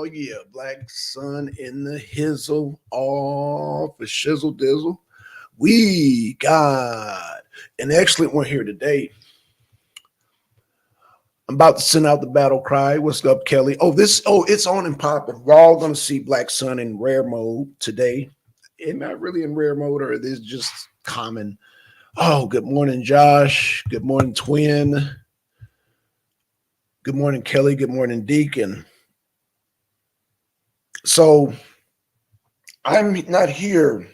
Oh yeah, Blackson in the hizzle, all for shizzle dizzle. We got an excellent one here today. I'm about to send out the battle cry. What's up, Kelly? It's on and popping. We're all gonna see Black Sun in rare mode today. It's not really in rare mode, or it is just common. Oh, good morning, Josh. Good morning, Twin. Good morning, Kelly. Good morning, Deacon. So I'm not here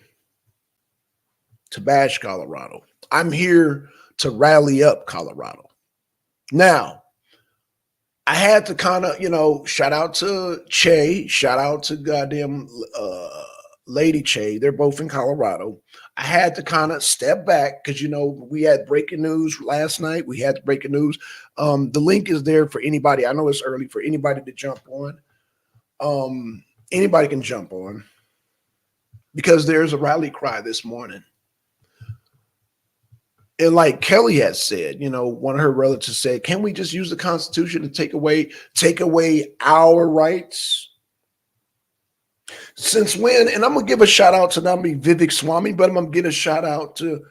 to bash Colorado. I'm here to rally up Colorado. Now, I had to kind of, shout out to Che, shout out to goddamn Lady Che. They're both in Colorado. I had to kind of step back because, we had breaking news last night. We had breaking news. The link is there for anybody. I know it's early for anybody to jump on. Anybody can jump on because there's a rally cry this morning. And like Kelly has said, one of her relatives said, "Can we just use the Constitution to take away our rights?" Since when? And I'm gonna give a shout out to not me Vivek Swami, but I'm gonna give a shout out to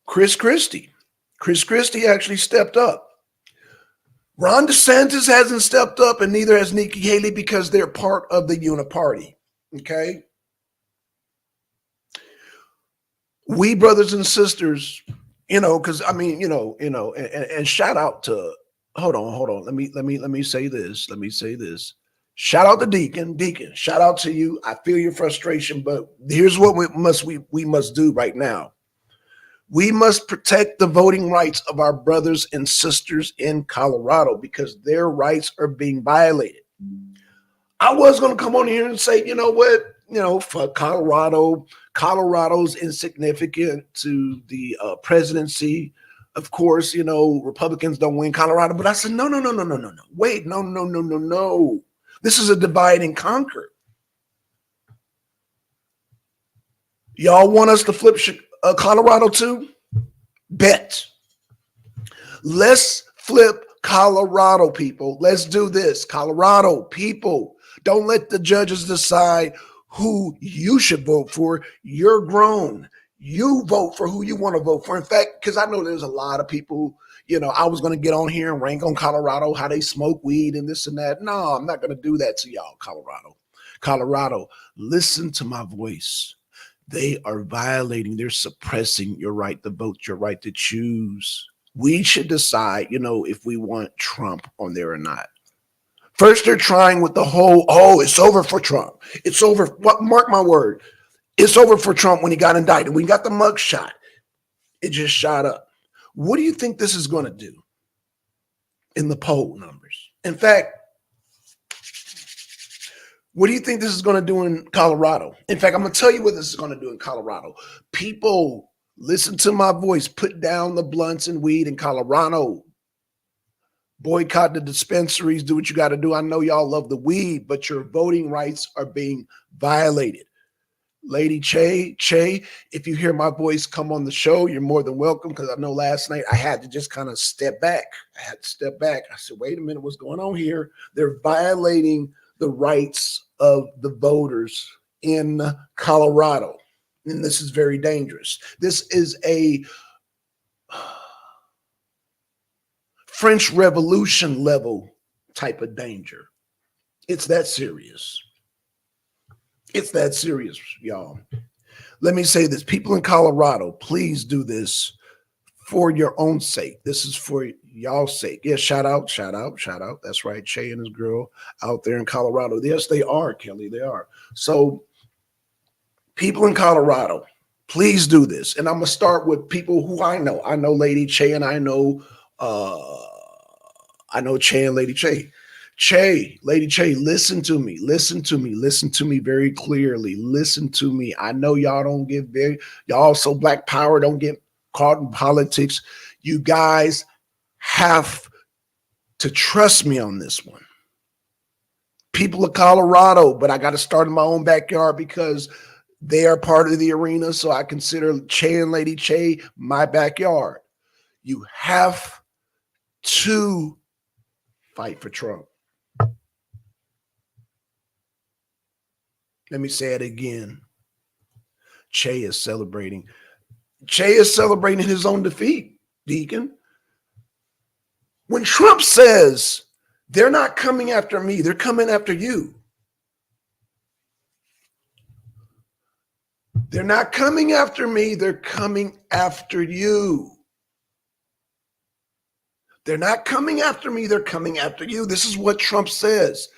Chris Christie. Chris Christie actually stepped up. Ron DeSantis hasn't stepped up, and neither has Nikki Haley because they're part of the Uniparty. Okay. We brothers and sisters, because and shout out to hold on. Let me say this. Shout out to Deacon. Shout out to you. I feel your frustration, but here's what we must do right now. We must protect the voting rights of our brothers and sisters in Colorado because their rights are being violated. I was going to come on here and say, you know what? For Colorado, Colorado's insignificant to the presidency. Of course, Republicans don't win Colorado. But I said, no. Wait, no. This is a divide and conquer. Y'all want us to flip Colorado too? Bet. Let's flip Colorado, people. Let's do this. Colorado, people. Don't let the judges decide who you should vote for. You're grown. You vote for who you want to vote for. In fact, because I know there's a lot of people, I was going to get on here and rank on Colorado, how they smoke weed and this and that. No, I'm not going to do that to y'all, Colorado. Colorado, listen to my voice. They are violating, they're suppressing your right to vote, your right to choose. We should decide, if we want Trump on there or not. First, they're trying with the whole, it's over for Trump. It's over. Mark my word. It's over for Trump when he got indicted. When he got the mug shot, it just shot up. What do you think this is going to do in the poll numbers? In fact, what do you think this is going to do in Colorado? In fact, I'm going to tell you what this is going to do in Colorado. People, listen to my voice. Put down the blunts and weed in Colorado. Boycott the dispensaries. Do what you got to do. I know y'all love the weed, but your voting rights are being violated. Lady Che, if you hear my voice, come on the show. You're more than welcome because I know last night I had to just kind of step back. I said, wait a minute, what's going on here? They're violating the rights of the voters in Colorado. And this is very dangerous. This is a French Revolution level type of danger. It's that serious. It's that serious, y'all. Let me say this. People in Colorado, please do this for your own sake. This is for y'all's sake. Yeah, shout out. That's right. Che and his girl out there in Colorado. Yes, they are, Kelly. They are. So people in Colorado, please do this. And I'm going to start with people who I know. I know Lady Che and I know Che and Lady Che. Lady Che, listen to me very clearly. Listen to me. I know y'all don't get y'all so Black Power don't get caught in politics. You guys have to trust me on this one. People of Colorado, but I got to start in my own backyard because they are part of the arena. So I consider Che and Lady Che my backyard. You have to fight for Trump. Let me say it again. Che is celebrating. Che is celebrating his own defeat, Deacon. When Trump says they're not coming after me, they're coming after you. They're not coming after me, they're coming after you. They're not coming after me, they're coming after you. This is what Trump says.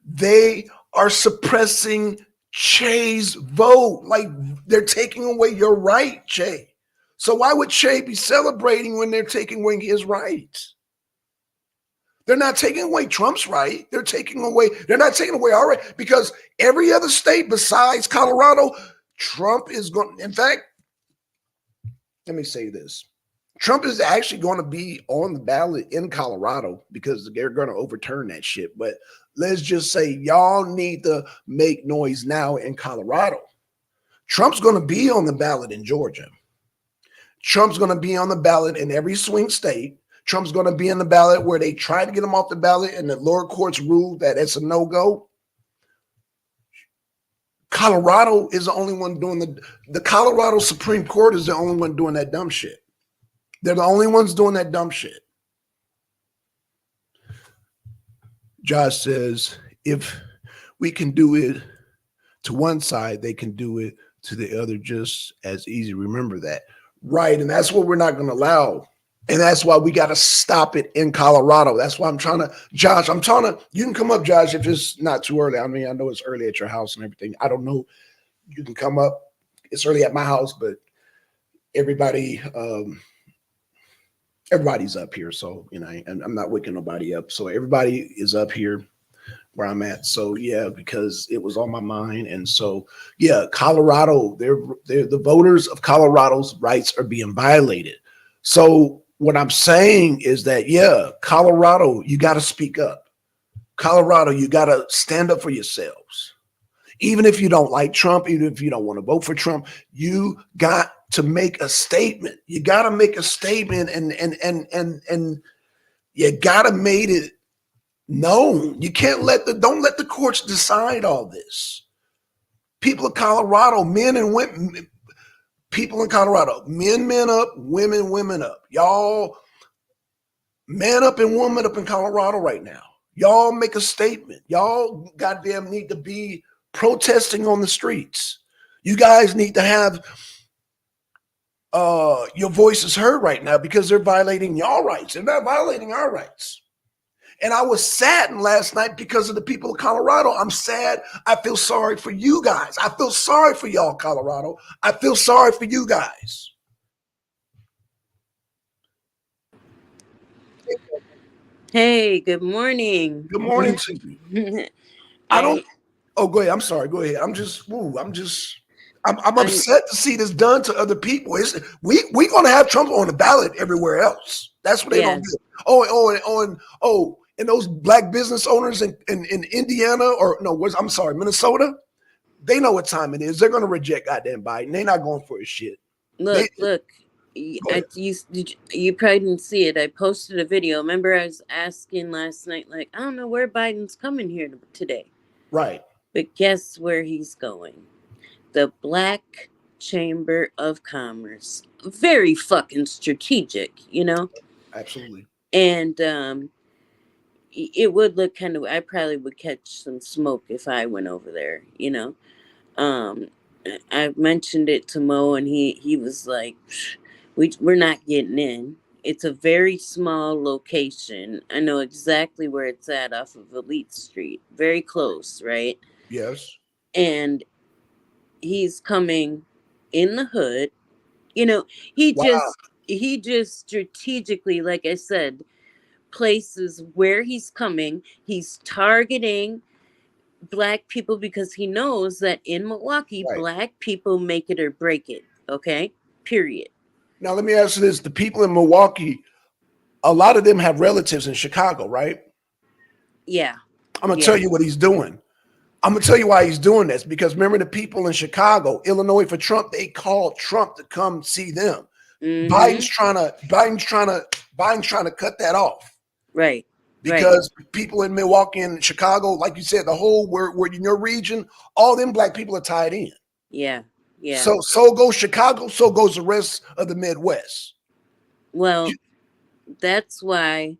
They are suppressing Che's vote. Like they're taking away your right, Che. So why would Che be celebrating when they're taking away his rights? They're not taking away Trump's right. They're not taking away our right, because every other state besides Colorado, Trump is going, in fact, let me say this. Trump is actually going to be on the ballot in Colorado because they're going to overturn that shit. But let's just say y'all need to make noise now in Colorado. Trump's going to be on the ballot in Georgia. Trump's going to be on the ballot in every swing state. Trump's going to be in the ballot where they tried to get him off the ballot and the lower courts ruled that it's a no-go. Colorado is the only one doing the Colorado Supreme Court is the only one doing that dumb shit. They're the only ones doing that dumb shit. Josh says, if we can do it to one side, they can do it to the other just as easy. Remember that. Right. And that's what we're not going to allow. And that's why we got to stop it in Colorado. That's why I'm trying to, Josh, you can come up, Josh, if it's not too early. I mean, I know it's early at your house and everything. I don't know. You can come up. It's early at my house, but everybody's up here. So, I'm not waking nobody up. So everybody is up here where I'm at. So, yeah, because it was on my mind. And so, yeah, Colorado, the voters of Colorado's rights are being violated. So what I'm saying is that, yeah, Colorado, you got to speak up. Colorado, you got to stand up for yourselves. Even if you don't like Trump, even if you don't want to vote for Trump, you got to make a statement. You got to make a statement and you got to make it known. You can't don't let the courts decide all this. People of Colorado, men and women, people in Colorado, men up, women up. Y'all man up and woman up in Colorado right now. Y'all make a statement. Y'all goddamn need to be protesting on the streets. You guys need to have your voices heard right now because they're violating y'all rights. They're not violating our rights. And I was saddened last night because of the people of Colorado. I'm sad. I feel sorry for you guys. I feel sorry for y'all, Colorado. I feel sorry for you guys. Hey, good morning. Good morning to you. I don't. Oh, go ahead. I'm sorry. Go ahead. I'm upset to see this done to other people. We gonna have Trump on the ballot everywhere else. That's what they're gonna do. And those black business owners in Indiana Minnesota, they know what time it is. They're gonna reject goddamn Biden. They're not going for his shit. Look. You probably didn't see it. I posted a video. Remember, I was asking last night, like, I don't know where Biden's coming here today. Right. But guess where he's going? The Black Chamber of Commerce. Very fucking strategic, Absolutely. And it would look I probably would catch some smoke if I went over there, I mentioned it to Mo, and he was like, we're not getting in. It's a very small location. I know exactly where it's at, off of Elite Street. Very close, right? Yes. And he's coming in the hood. He just strategically, like I said, places where he's coming. He's targeting Black people because he knows that in Milwaukee, Right. Black people make it or break it. Okay? Period. Now, let me ask you this. The people in Milwaukee, a lot of them have relatives in Chicago, right? Yeah. I'm going to tell you what he's doing. I'm going to tell you why he's doing this, because remember the people in Chicago, Illinois for Trump, they called Trump to come see them. Mm-hmm. Biden's trying to cut that off. Right. Right. because people in Milwaukee and Chicago, like you said, the whole where in your region, all them black people are tied in. Yeah. Yeah. So goes Chicago, so goes the rest of the Midwest. Well, that's why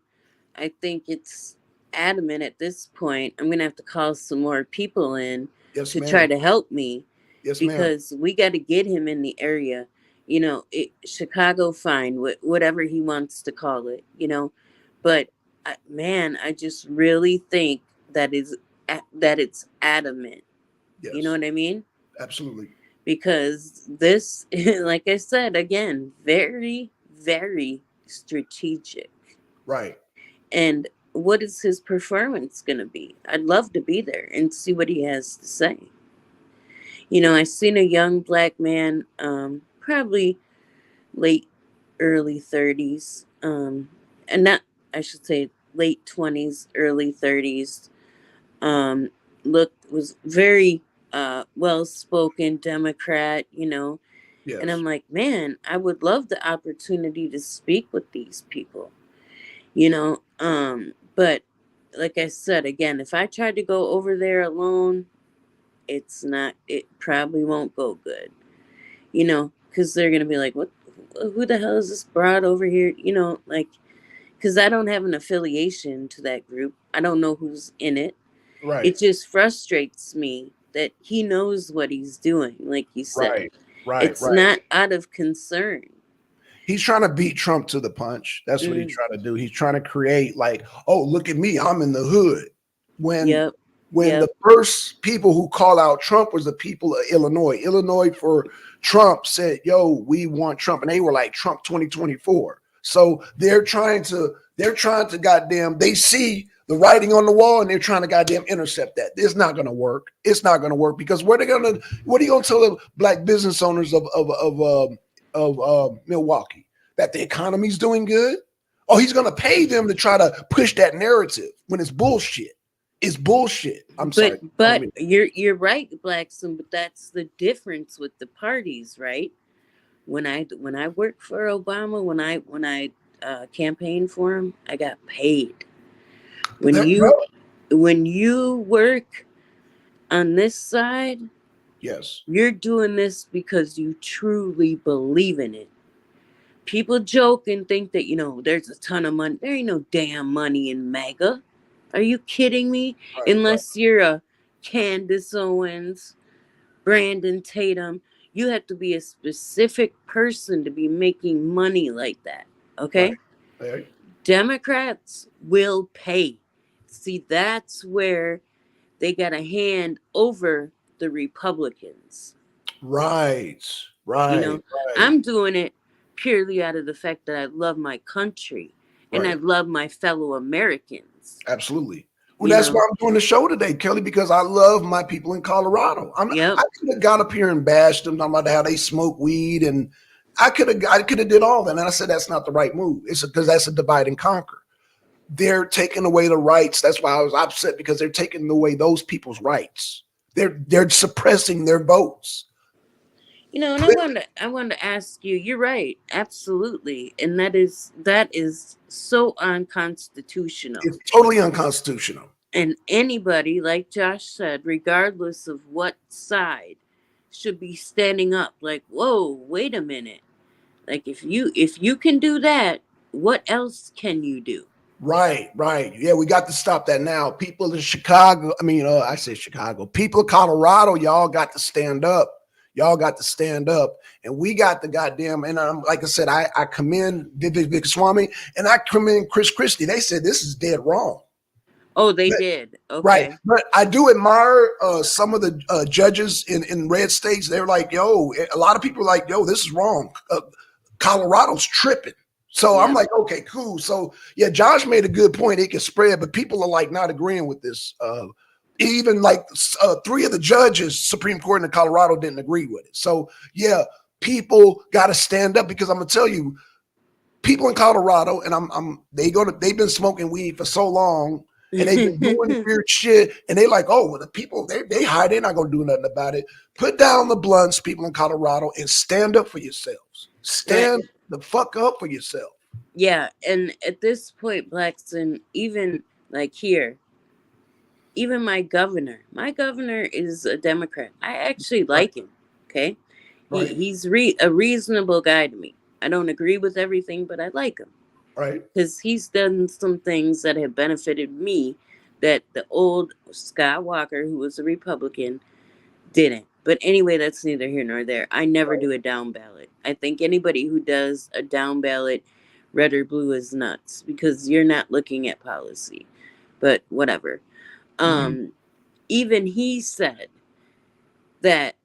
I think it's adamant at this point. I'm going to have to call some more people in Yes, to try ma'am. to help me Yes, ma'am. because we got to get him in the area. Chicago, fine, whatever he wants to call it, But man, I just really think that it's adamant. You know Yes, what I mean? absolutely. Because this, like I said again, very, very strategic. Right. And what is his performance going to be? I'd love to be there and see what he has to say. I seen a young black man, probably late, early 30s, and not, I should say, late 20s, early 30s. Um, was very well spoken Democrat, and I'm Yes. like, man, I would love the opportunity to speak with these people. But like I said again, if I tried to go over there alone, it probably won't go good, because they're gonna be like, what, who the hell is this broad over here, like, because I don't have an affiliation to that group. I don't know who's in it. Right. It just frustrates me that he knows what he's doing, like you said. Right. Right. It's Right. not out of concern. He's trying to beat Trump to the punch. That's what he's Mm, trying to do. He's trying to create like, oh, look at me, I'm in the hood. When yep, when yep. the first people who call out Trump was the people of Illinois. Illinois for Trump said, yo, we want Trump. And they were like Trump 2024. So they're trying to goddamn, they see the writing on the wall and they're trying to goddamn intercept that. It's not gonna work. It's not gonna work because what are you gonna tell the black business owners of Milwaukee that the economy's doing good? Oh, he's going to pay them to try to push that narrative when it's bullshit. It's bullshit. I'm but sorry. I but mean, you're right, Blackson, but that's the difference with the parties, right? When I worked for Obama, when I campaigned for him, I got paid. when you bro, when you work on this side, yes, you're doing this because you truly believe in it. People joke and think that, there's a ton of money. There ain't no damn money in MAGA. Are you kidding me? right, right, Unless you're a Candace Owens, Brandon Tatum, you have to be a specific person to be making money like that. right, Okay? right, Democrats will pay. See, that's where they got a hand over the Republicans. right, You right, know, right, I'm doing it purely out of the fact that I love my country and I right. love my fellow Americans. Absolutely. Well, You that's why know, I'm doing the show today, Kelly, because I love my people in Colorado. yep. I could have got up here and bashed them, talking about how they smoke weed, and I could have did all that. And I said that's not the right move. It's because that's a divide and conquer. They're taking away the rights. That's why I was upset because they're taking away those people's rights. They're suppressing their votes. And I wanted to ask you. You're right, absolutely, and that is so unconstitutional. It's totally unconstitutional. And anybody, like Josh said, regardless of what side, should be standing up. Like, whoa, wait a minute. Like, if you can do that, what else can you do? Right, right. Yeah, we got to stop that now. People in Chicago, I say Chicago, people of Colorado, y'all got to stand up. Y'all got to stand up. And we got the goddamn, and like I said, I commend Vivek Swami and I commend Chris Christie. They said this is dead wrong. Oh, they But, did. right. Okay. But I do admire some of the judges in red states. They're like, yo, a lot of people are like, yo, this is wrong. Colorado's tripping. So I'm Yeah. like, okay, cool. So yeah, Josh made a good point. It can spread, but people are like not agreeing with this. Even like three of the judges, Supreme Court in Colorado, didn't agree with it. So yeah, people got to stand up because I'm gonna tell you, people in Colorado, and they've been smoking weed for so long, and they've been doing weird shit, and they like, oh, well, the people they hide, they're not gonna do nothing about it. Put down the blunts, people in Colorado, and stand up for yourselves. Right. Stand the fuck up for yourself. Yeah, and at this point, Blackson, even Like here, even my governor is a Democrat. I actually Right. like him. Okay, Right. he's a reasonable guy to me. I don't agree with everything, but I like him Right. because he's done some things that have benefited me that the old Scott Walker, who was a Republican, didn't. But anyway, that's neither here nor there. I never Right. do a down ballot. I think anybody who does a down ballot, red or blue, is nuts because you're not looking at policy. But whatever. Mhm. Um, even he said that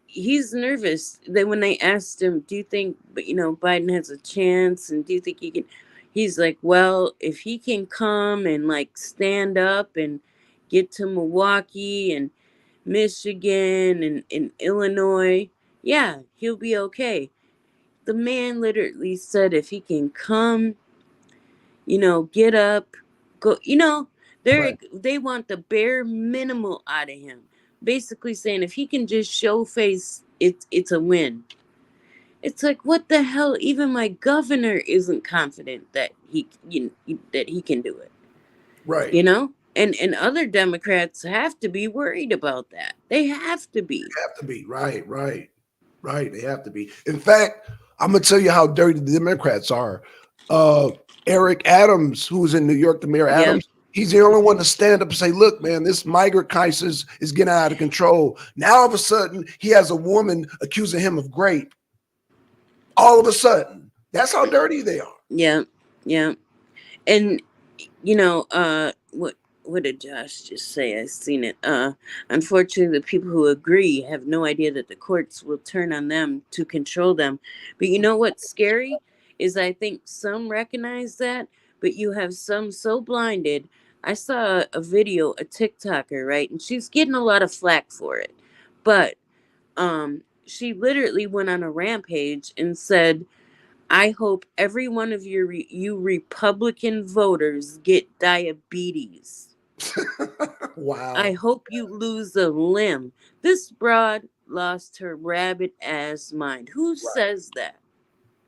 he's nervous that when they asked him, "Do you think, but Biden has a chance, and do you think he can?" He's like, "Well, if he can come and like stand up and get to Milwaukee and Michigan and Illinois, yeah, he'll be okay." The man literally said if he can come, get up, go, Right. they want the bare minimal out of him. Basically saying if he can just show face, it's a win. It's like what the hell? Even my governor isn't confident that that he can do it. Right. You know, and other Democrats have to be worried about that. They have to be. Have to be. Right. Right. Right. They have to be. In fact, I'm gonna tell you how dirty the Democrats are. Uh, Eric Adams, who's in New York, the mayor Yep. Adams, he's the only one to stand up and say, "Look, man, this migrant crisis is getting out of control." Now, all of a sudden, he has a woman accusing him of rape. All of a sudden, that's how dirty they are. Yep. Yep. And what did Josh just say? I seen it. Unfortunately, the people who agree have no idea that the courts will turn on them to control them. But you know what's scary is I think some recognize that, but you have some so blinded. I saw a video, a TikToker, right, and she's getting a lot of flack for it, but she literally went on a rampage and said, I hope every one of you Republican voters get diabetes. I Wow. hope you lose a limb. This broad lost her rabbit ass mind. Who Right. says that?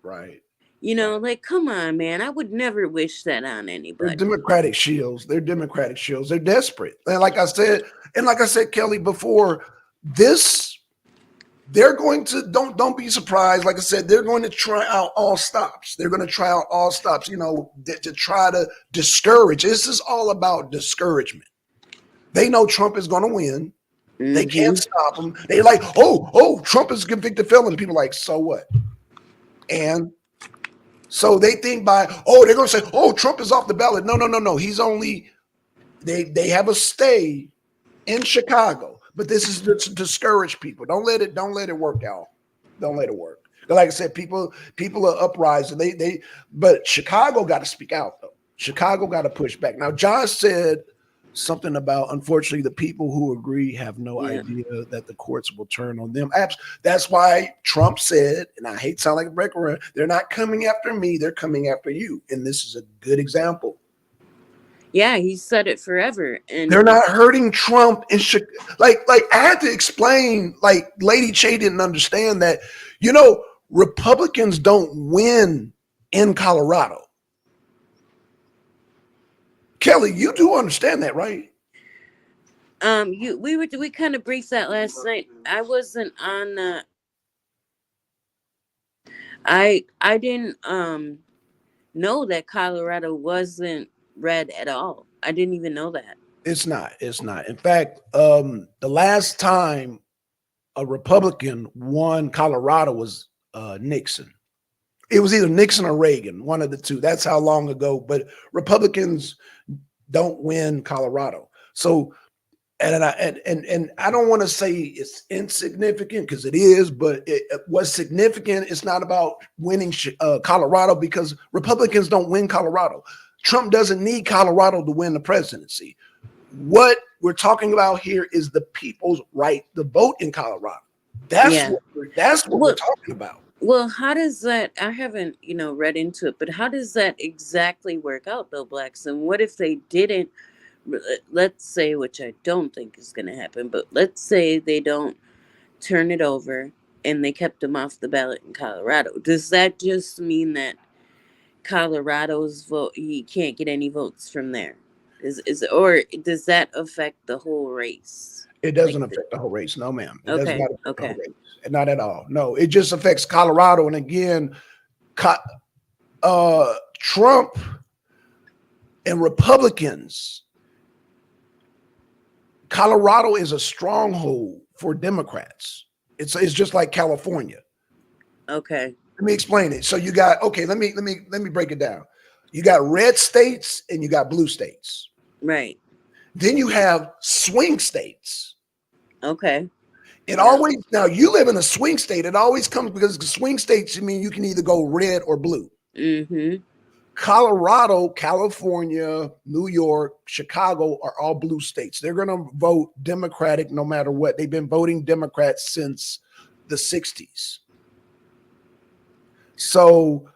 Right. Right. Like, come on, man. I would never wish that on They're anybody. Democratic shields. They're Democratic shields. They're desperate. And like I said, Kelly, before this, they're going to don't be surprised. Like I said, they're going to try out all stops. They're going to try out all stops, to try to discourage. This is all about discouragement. They know Trump is going to win. They can't Mm-hmm. stop him. They're like, oh, Trump is a convicted felon. People are like, so what? And so they think they're going to say, oh, Trump is off the ballot. No, no, no, no. He's only they have a stay in Chicago, but this is to discourage people. Don't let it work out. Don't let it work. Like I said, people are uprising. But Chicago got to speak out though. Chicago got to push back. Now, John said something about unfortunately the people who agree have no Yeah. idea that the courts will turn on them. That's why Trump said, and I hate to sound like a breaker, they're not coming after me, they're coming after you. And this is a good example. Yeah, he said it forever. And They're not hurting Trump in like I had to explain. Like Lady Che didn't understand that. Republicans don't win in Colorado. Kelly, you do understand that, right? we kind of briefed that last night. I wasn't on I didn't know that Colorado wasn't red at all. I didn't even know that. It's not. It's not. In fact, the last time a Republican won Colorado was Nixon. It was either Nixon or Reagan, one of the two. That's how long ago. But Republicans don't win Colorado. So, and I don't want to say it's insignificant because it is, but what's significant is not about winning Colorado because Republicans don't win Colorado. Trump doesn't need Colorado to win the presidency. What we're talking about here is the people's right to vote in Colorado. That's Yeah. what we're Well, talking about. well, how does that? I haven't, read into it, but how does that exactly work out, though, Blackson? What if they didn't? Let's say, which I don't think is going to happen, but let's say they don't turn it over and they kept him off the ballot in Colorado. Does that just mean that Colorado's vote, he can't get any votes from there? Is or does that affect the whole race? It Like doesn't the, affect the whole race. No, ma'am. It does okay, not affect the whole okay, race. Not at all. No, it just affects Colorado. And again, Trump and Republicans, Colorado is a stronghold for Democrats. It's just like California. okay, Let me explain it. So you got okay. Let me break it down. You got red states and you got blue states. right, Then you have swing states. okay, It yeah, always now you live in a swing state. It always comes because the swing states. I mean, you can either go red or blue. mm-hmm, Colorado, California, New York, Chicago are all blue states. They're going to vote Democratic no matter what. They've been voting Democrats since the 60s. So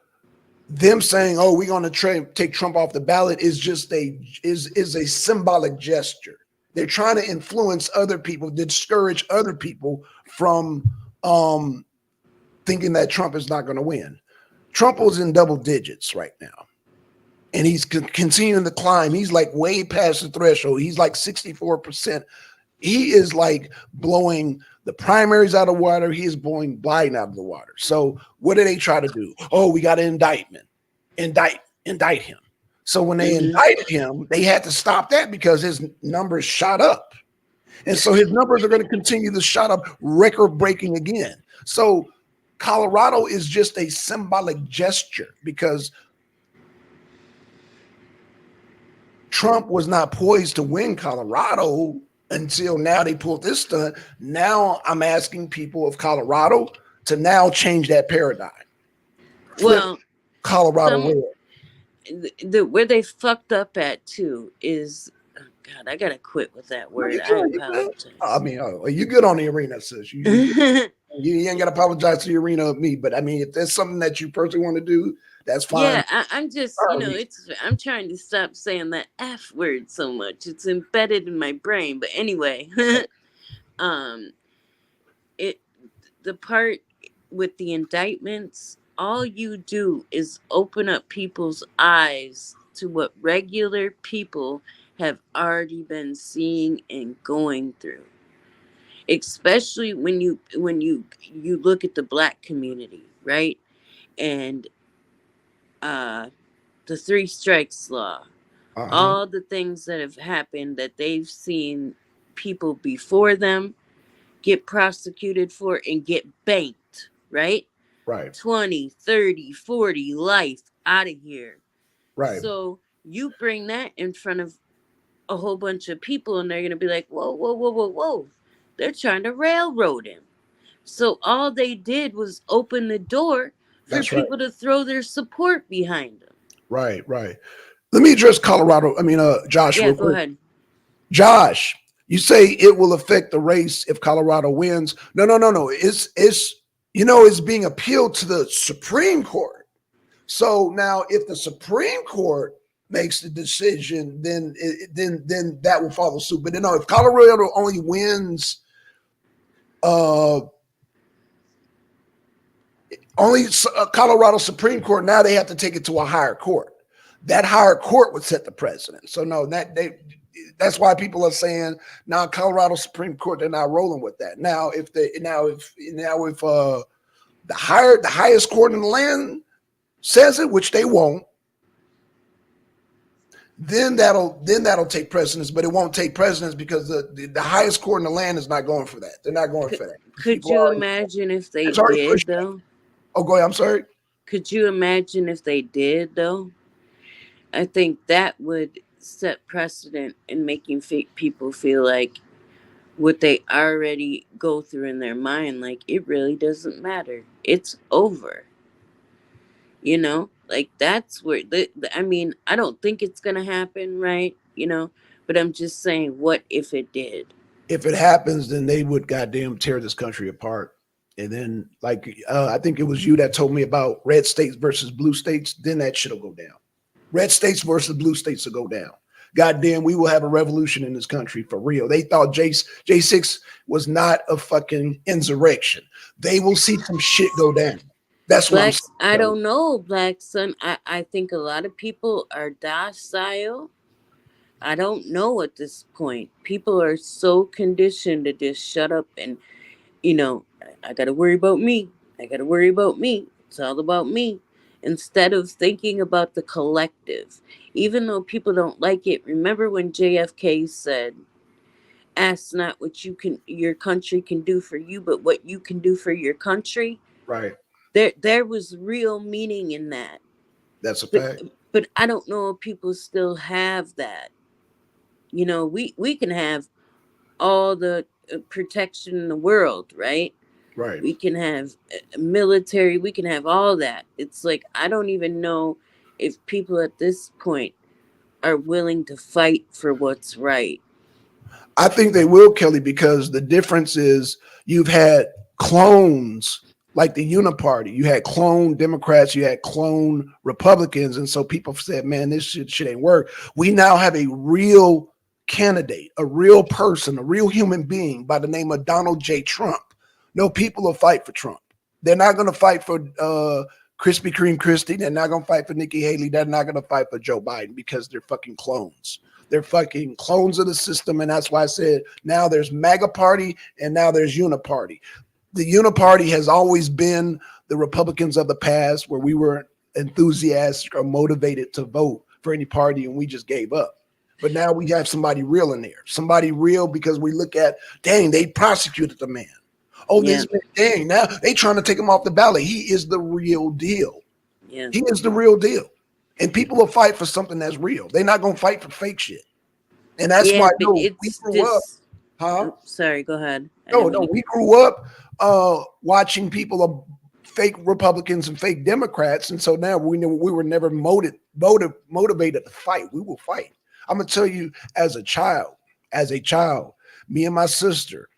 them saying, "Oh, we're going to take Trump off the ballot," is just is a symbolic gesture. They're trying to influence other people, discourage other people from thinking that Trump is not going to win. Trump was in double digits right now, and he's continuing to climb. He's like way past the threshold. He's like 64%. He is like blowing the primaries out of water. He is blowing Biden out of the water. So what do they try to do? Oh, we got an indictment. Indict him. So when they mm-hmm. indicted him, they had to stop that because his numbers shot up. And so his numbers are going to continue to shot up, record breaking again. So Colorado is just a symbolic gesture because Trump was not poised to win Colorado until now they pulled this stunt. Now I'm asking people of Colorado to now change that paradigm. Flip Well, Colorado some red. where they fucked up at too is, oh God, I gotta quit with that No, word. you I good. You good. I apologize. mean, you good on the arena, sis. You ain't got to apologize to the arena of me. But I mean, if there's something that you personally want to do, that's fine. Yeah, I'm just, Sorry. I'm trying to stop saying that F word so much. It's embedded in my brain. But anyway, um, it the part with the indictments, all you do is open up people's eyes to what regular people have already been seeing and going through. Especially when you look at the black community, right? And uh the three strikes law, Uh-huh. all the things that have happened that they've seen people before them get prosecuted for and get banked, right? Right. 20, 30, 40 life out of here. Right. So you bring that in front of a whole bunch of people and they're going to be like, whoa, whoa, whoa, whoa, whoa. They're trying to railroad him. So all they did was open the door for That's right. people to throw their support behind him. Right. Right. Let me address Colorado. I mean, Josh, Yeah, real go quick. ahead. Josh, you say it will affect the race if Colorado wins. No, no, no, no. It's being appealed to the Supreme Court. So now, if the Supreme Court makes the decision, then that will follow suit. But if Colorado only wins, uh, only Colorado Supreme Court, now they have to take it to a higher court. That higher court would set the precedent. So no, that's why people are saying now Colorado Supreme Court, they're not rolling with that. Now if the highest court in the land says it, which they won't, then that'll take precedence, but it won't take precedence because the highest court in the land is not going for that. They're not going Could, for that. could People you already imagine if they it's already did, pushed back. though? Oh, go ahead. I'm sorry. Could you imagine if they did, though? I think that would set precedent in making people feel like what they already go through in their mind, like it really doesn't matter. It's over. Like that's where I mean, I don't think it's gonna happen, right? But I'm just saying, what if it did? If it happens, then they would goddamn tear this country apart. And then, like, I think it was you that told me about red states versus blue states. Then that shit'll go down. Red states versus blue states will go down. Goddamn, we will have a revolution in this country for real. They thought J6 was not a fucking insurrection. They will see some shit go down. That's what I'm I saying. don't know, Blackson. I think a lot of people are docile. I don't know at this point. People are so conditioned to just shut up and, I got to worry about me. I got to worry about me. It's all about me. Instead of thinking about the collective. Even though people don't like it, remember when JFK said, ask not what your country can do for you, but what you can do for your country? Right. There was real meaning in that. That's a But fact. but I don't know if people still have that. We can have all the protection in the world, right? Right. We can have military, we can have all that. It's like I don't even know if people at this point are willing to fight for what's right. I think they will, Kelly, because the difference is you've had clones like the Uniparty. You had clone Democrats, you had clone Republicans. And so people said, man, this shit ain't work. We now have a real candidate, a real person, a real human being by the name of Donald J. Trump. No, people will fight for Trump. They're not going to fight for Krispy Kreme Christie. They're not going to fight for Nikki Haley. They're not going to fight for Joe Biden because they're fucking clones. They're fucking clones of the system. And that's why I said now there's MAGA party and now there's Uniparty. The Uniparty has always been the Republicans of the past where we were enthusiastic or motivated to vote for any party and we just gave up. But now we have somebody real in there. Somebody real because we look at, dang, they prosecuted the man. Oh, Yeah, this man, dang, now they trying to take him off the ballot. He is the real deal. yeah, He is the real deal. And people will fight for something that's real. They're not going to fight for fake shit. And that's yeah. why, But no, we it's grew up, just. huh? Oh, sorry. Go ahead. I No, didn't mean no, to. we grew up watching people of fake Republicans and fake Democrats. And so now we know we were never motivated to fight. We will fight. I'm going to tell you as a child, me and my sister,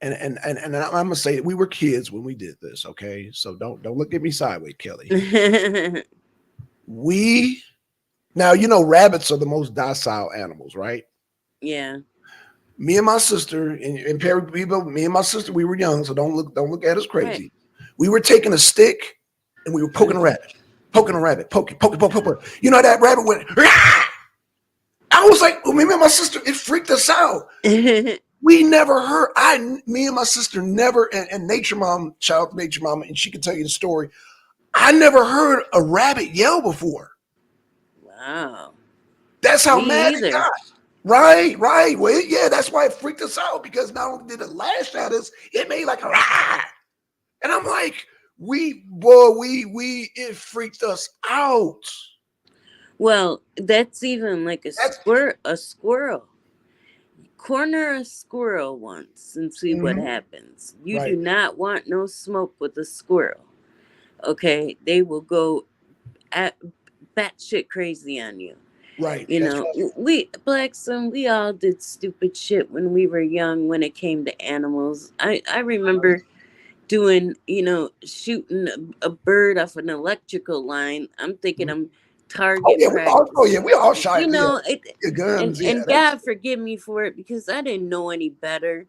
and I'm gonna say we were kids when we did this, okay? So don't look at me sideways, Kelly. We now rabbits are the most docile animals, right? Yeah. Me and my sister and Perry people, me and my sister, we were young, so don't look at us Right. crazy. We were taking a stick and we were poking a rabbit, poke. You know that rabbit went. Rah! I was like, me and my sister, it freaked us out. We never heard. Me and my sister never, and Nature Mom, shout out to Nature Mom, and she can tell you the story. I never heard a rabbit yell before. Wow. That's how Me mad it either. got. Right, right. Well, yeah, that's why it freaked us out because not only did it lash at us, it made like a rah. And I'm like, it freaked us out. Well, that's even like That's a squirrel. Corner a squirrel once and see what mhm, happens. You do right, not want no smoke with a squirrel. Okay, they will go at batshit crazy on you. right. That's right. We Blackson, we all did stupid shit when we were young when it came to animals. I remember doing, shooting a bird off an electrical line. I'm thinking I'm Oh target yeah, practice. we all shy. Yeah, It, yeah, and guns. Yeah, and that's God forgive me for it because I didn't know any better,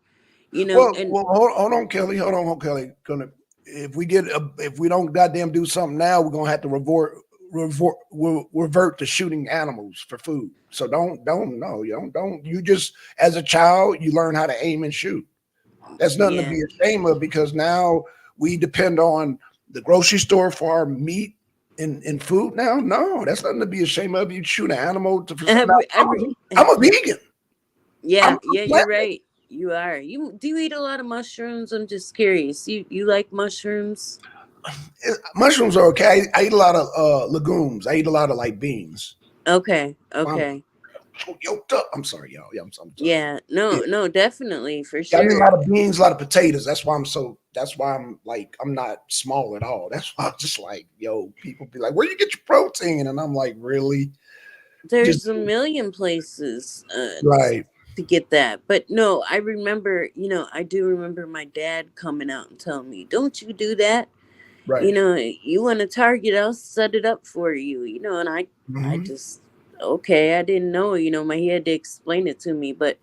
and Hold on, Kelly. Hold on, Kelly. Gonna if we don't goddamn do something now, we're gonna have to revert to shooting animals for food. So don't no, you don't. You just as a child, you learn how to aim and shoot. That's nothing to yeah. be ashamed of because now we depend on the grocery store for our meat and food. Now, no, that's nothing to be ashamed of. You shoot an animal for something. Every I'm a vegan. I'm Yeah, a yeah, you're plant. right. You are. You do you eat a lot of mushrooms? I'm just curious. You like mushrooms? Mushrooms are okay. I eat a lot of legumes. I eat a lot of like beans. Okay, I'm okay. so yoked up. I'm sorry, y'all. Yeah, I'm sorry. Yeah, Yeah. no, no, definitely for Yeah, I eat a sure. lot of beans, a lot of potatoes. That's why I'm so. That's why I'm like I'm not small at all. That's why I'm just like yo. People be like, "Where you get your protein?" And I'm like, "Really? Just There's a million places right, to get that. But no, I remember, I do remember my dad coming out and telling me, "Don't you do that? right." You want a target, I'll set it up for you." And I Hmm. just okay, I didn't know, he had to explain it to me, but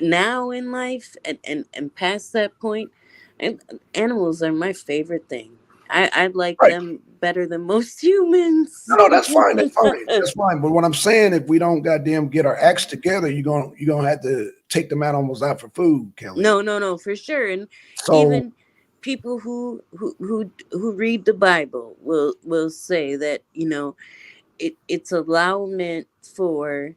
now in life and past that point, and animals are my favorite thing. I like Right. them better than most humans. No, that's fine. That's fine. That's fine. But what I'm saying, if we don't goddamn get our acts together, you're gonna have to take them animals out for food, Kelly. No, for sure. And So even people who read the Bible will say that, it's allowment for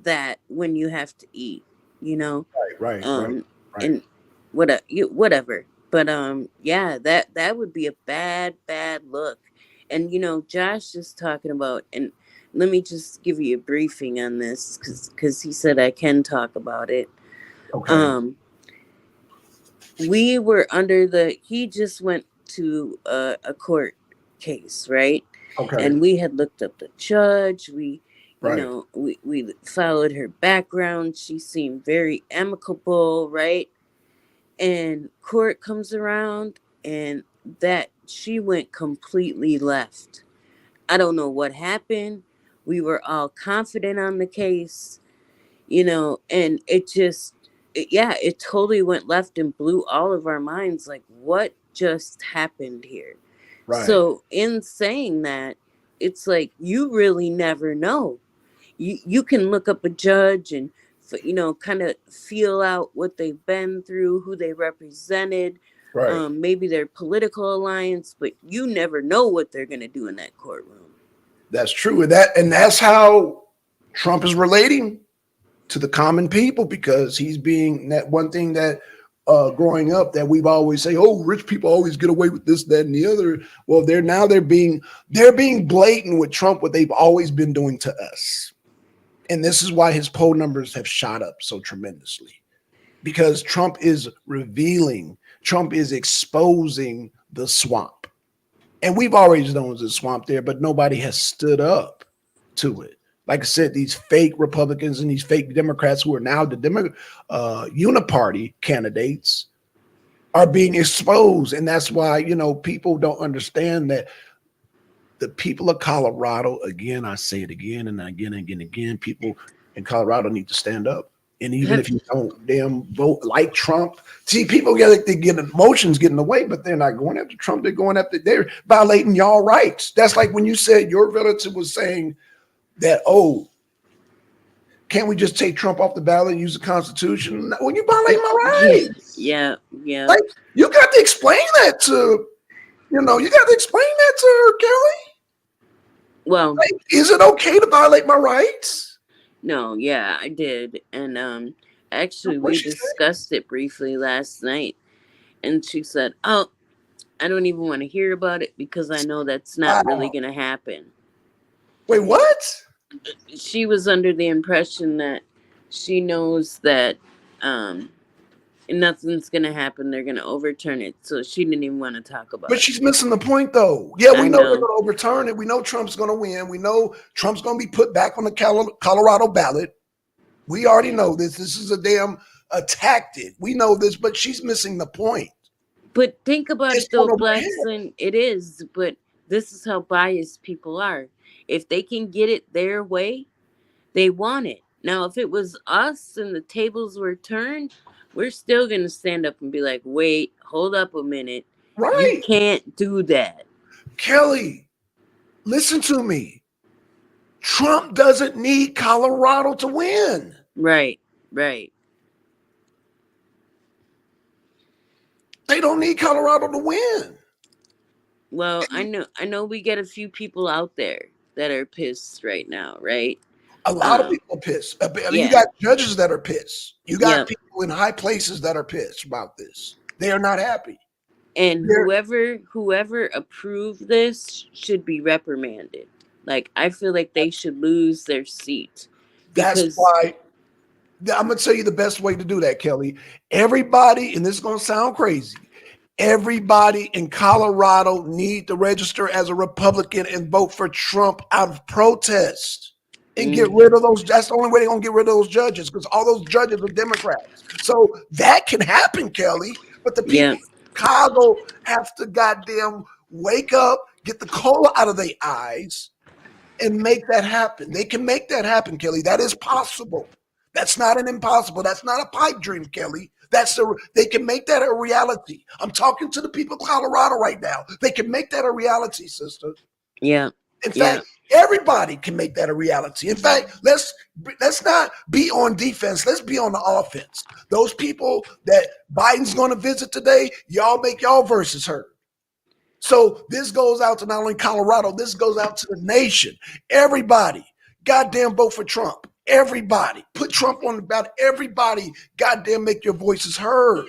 that when you have to eat, you know. right, um right. and whatever. But yeah, that would be a bad look. And Josh is talking about, and let me just give you a briefing on this, because he said I can talk about it. Okay, um we were under the he just went to a court case, right? okay, And we had looked up the judge. We right, we followed her background. She seemed very amicable, right? And court comes around, and that she went completely left. I don't know what happened. We were all confident on the case, and yeah, it totally went left and blew all of our minds, like, what just happened here? right, So in saying that, it's like, you really never know. You can look up a judge and kind of feel out what they've been through, who they represented, right. maybe their political alliance, but you never know what they're going to do in that courtroom. That's true. And that's how Trump is relating to the common people, because he's being that one thing that growing up that we've always say, oh, rich people always get away with this, that, and the other. Well, they're being blatant with Trump, what they've always been doing to us. And this is why his poll numbers have shot up so tremendously, because Trump is revealing, Trump is exposing the swamp. And we've always known there's a swamp there, but nobody has stood up to it. Like I said, these fake Republicans and these fake Democrats who are now the uniparty candidates are being exposed. And that's why, people don't understand that the people of Colorado, again, I say it again and again and again and again, people in Colorado need to stand up. And even Have, if you don't damn vote like Trump, see, people they get emotions getting away, but they're not going after Trump. They're violating y'all rights. That's like when you said your relative was saying that, oh, can't we just take Trump off the ballot and use the Constitution? When you violate my yeah, rights, yeah. like you got to explain that you got to explain that to her, Kelly. Well, Like, is it okay to violate my rights? no, yeah, I did. And actually, What we she say? discussed it briefly last night, and she said, "Oh, I don't even want to hear about it because I know that's not really Wow. going to happen." Wait, what? She was under the impression that she knows that um nothing's going to happen. They're going to overturn it. So she didn't even want to talk But about it. she's missing the point, though. Yeah, we I know they're know. going to overturn it. We know Trump's going to win. We know Trump's going to be put back on the Colorado ballot. We already know this. This is a tactic. We know this, but she's missing the point. But think about It's it though, going over her head. Blackson. It is, but this is how biased people are. If they can get it their way, they want it. Now, if it was us and the tables were turned, we're still going to stand up and be like, wait, hold up a minute. You Right. can't do that. Kelly, listen to me. Trump doesn't need Colorado to win. Right, right. They don't need Colorado to win. Well, I know we get a few people out there that are pissed right now, right? A lot of Um, people are pissed. I mean, you yeah. got judges that are pissed. You got Yep. people in high places that are pissed about this. They are not happy. And They're, whoever approved this should be reprimanded. Like, I feel like they should lose their seat, that's because why I'm going to tell you the best way to do that, Kelly. Everybody, and this is going to sound crazy, everybody in Colorado need to register as a Republican and vote for Trump out of protest and get mm, rid of those. That's the only way they're going to get rid of those judges, because all those judges are Democrats. So that can happen, Kelly. But the yeah. people in Chicago have to goddamn wake up, get the cola out of their eyes, and make that happen. They can make that happen, Kelly. That is possible. That's not an impossible. That's not a pipe dream, Kelly. They can make that a reality. I'm talking to the people of Colorado right now. They can make that a reality, sister. Yeah. In Yeah. fact, everybody can make that a reality. In fact, let's not be on defense. Let's be on the offense. Those people that Biden's going to visit today, y'all make y'all voices heard. So this goes out to not only Colorado, this goes out to the nation. Everybody, goddamn vote for Trump. Everybody, put Trump on the ballot. Everybody, goddamn, make your voices heard.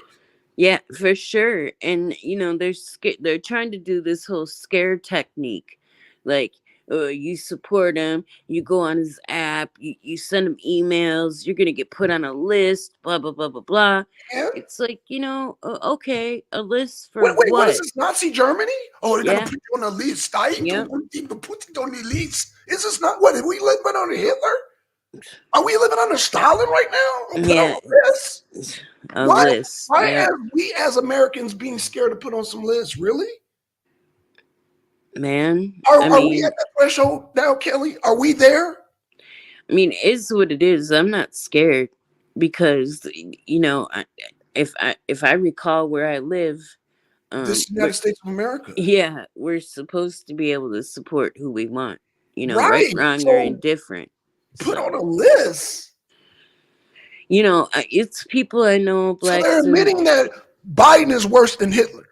Yeah, for sure. And they're trying to do this whole scare technique, like, you support him, you go on his app, you send him emails, you're gonna get put on a list, blah blah blah blah blah. Yeah. It's like, okay, a list for Wait, what is what? this? Nazi Germany? Oh, they're gonna Yeah, put you on the list. Stein, yep, put it on the list. Is this not what? Are we living under Hitler? Are we living under Stalin right now? Put on yeah, a list? a Why? list, Why yeah, are we as Americans being scared to put on some lists? Really? man. Are we at that threshold now, Kelly? Are we there? It's what it is. I'm not scared because if I recall where I live, This is the we're United States of America. yeah, we're supposed to be able to support who we want, right, Right. wrong, or So indifferent. put on So, a list. it's people I know, So they're Blackson. admitting that Biden is worse than Hitler.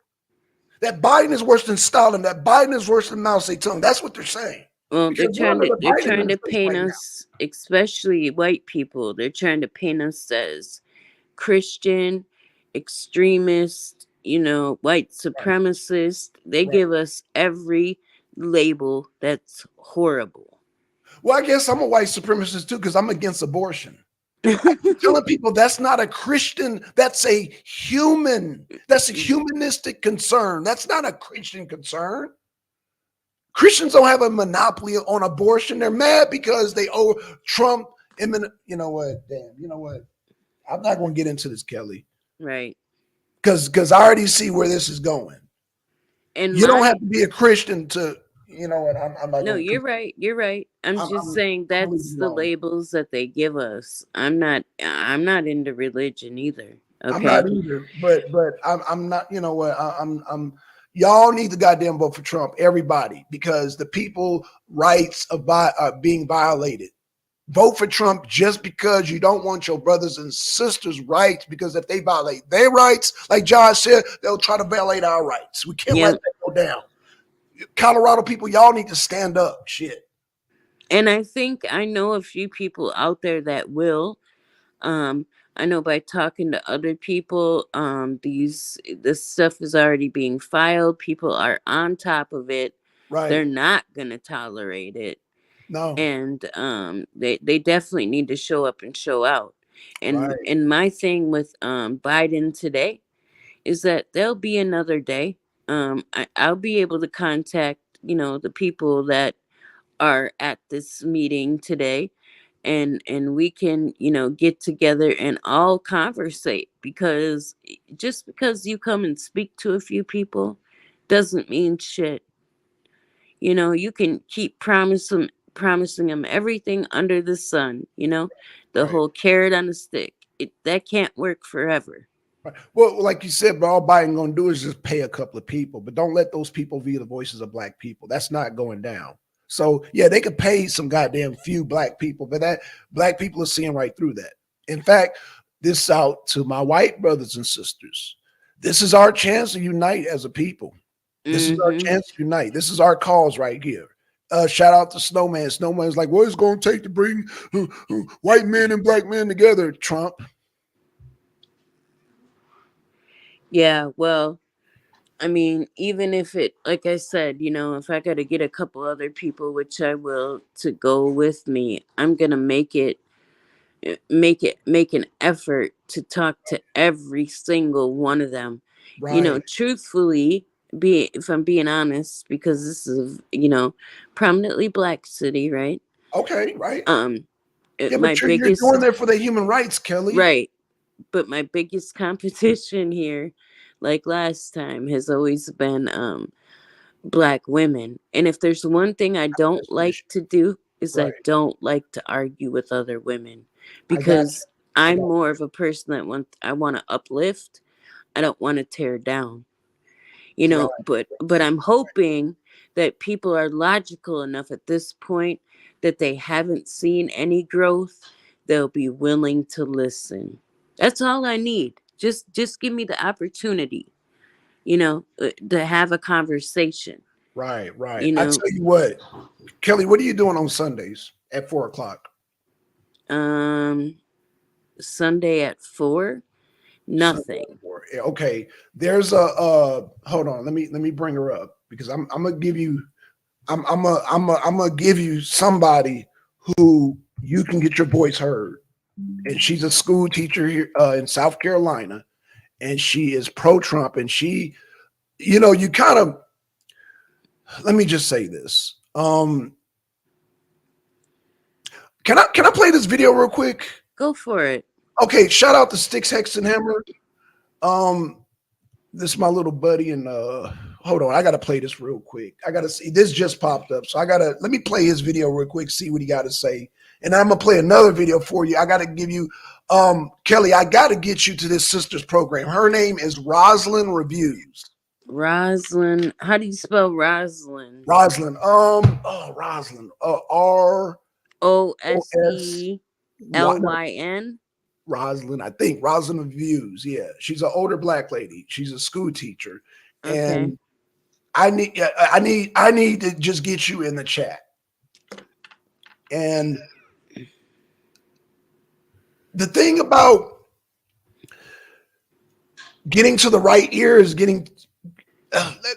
That Biden is worse than Stalin. That Biden is worse than Mao Zedong. That's what they're saying. Well, Because we're under the they're Biden trying to administration paint right now. us, especially white people. They're trying to paint us as Christian, extremist, white Right. supremacist. They Right. give us every label that's horrible. Well, I guess I'm a white supremacist too because I'm against abortion. Telling people that's not a Christian, that's a human, that's a humanistic concern. That's not a Christian concern. Christians don't have a monopoly on abortion. They're mad because they owe Trump. You know what? Damn. You know what? I'm not going to get into this, Kelly, Right. because I already see where this is going. And You don't have my to be a Christian to. You know what? I'm not No, going to. you're right. You're right. I'm just saying I'm leaving that's you the alone. labels that they give us. I'm not into religion either. I'm not Okay? either, but I'm not. You know what? I'm. Y'all need to goddamn vote for Trump, everybody, because the people rights are being violated. Vote for Trump just because you don't want your brothers and sisters' rights. Because if they violate their rights, like John said, they'll try to violate our rights. We can't let Yep. that go down. Colorado people, y'all need to stand up. Shit. And I think I know a few people out there that will. Um, I know by talking to other people, this stuff is already being filed. People are on top of it. Right. They're not gonna tolerate it. No. And they definitely need to show up and show out. And Right. and my thing with Biden today is that there'll be another day. I'll be able to contact the people that are at this meeting today, and we can get together and all conversate, because just because you come and speak to a few people doesn't mean shit. You can keep promising them everything under the sun, the Right. whole carrot on the stick. That can't work forever. Right. Well, like you said, but all Biden gonna do is just pay a couple of people, but don't let those people be the voices of black people. That's not going down. So yeah, they could pay some goddamn few black people, but that black people are seeing right through that. In fact, this out to my white brothers and sisters. This is our chance to unite as a people. This is our Hmm. chance to unite. This is our cause right here. Shout out to Snowman. Snowman's like, what is it going to take to bring white men and black men together, Trump? Yeah, well, even if it, like I said, if I got to get a couple other people, which I will, to go with me, I'm gonna make an effort to talk to every single one of them. Right. Truthfully, be if I'm being honest, because this is prominently black city, right? Okay, right. Um, Yeah, my but you're biggest going there for the human rights, Kelly. right, but my biggest competition here, like last time, has always been black women. And if there's one thing I don't That's an like issue. to do, is I right. don't like to argue with other women I got because you. I I'm got more of a person that I want to uplift. I don't want to tear down. you. Right. But I'm hoping that people are logical enough at this point that they haven't seen any growth. They'll be willing to listen. That's all I need. Just give me the opportunity, to have a conversation, Right. Right. you I know. tell you what, Kelly, what are you doing on Sundays at 4 o'clock? Um Sunday at 4, Sunday nothing. at 4. Yeah, okay. There's a hold on. Let me bring her up because I'm gonna give you I'm gonna give you somebody who you can get your voice heard. And she's a school teacher here in South Carolina, and she is pro Trump. And she, you kind of let me just say this. Can I play this video real quick? Go for it. Okay, shout out to Sticks Hex and Hammer. Um, this is my little buddy, and hold on, I gotta play this real quick. I gotta see this just popped up, so let me play his video real quick, see what he got to say, and I'm gonna play another video for you. I gotta give you, Kelly, I gotta get you to this sister's program. Her name is Roslyn Reviews. Roslyn, how do you spell Roslyn? Roslyn, Roslyn, R O O S S E Y. L Y N. Roslyn, I think Roslyn Reviews. Yeah, she's an older black lady. She's a school teacher, Okay. and I need to just get you in the chat. And the thing about getting to the right ear is getting.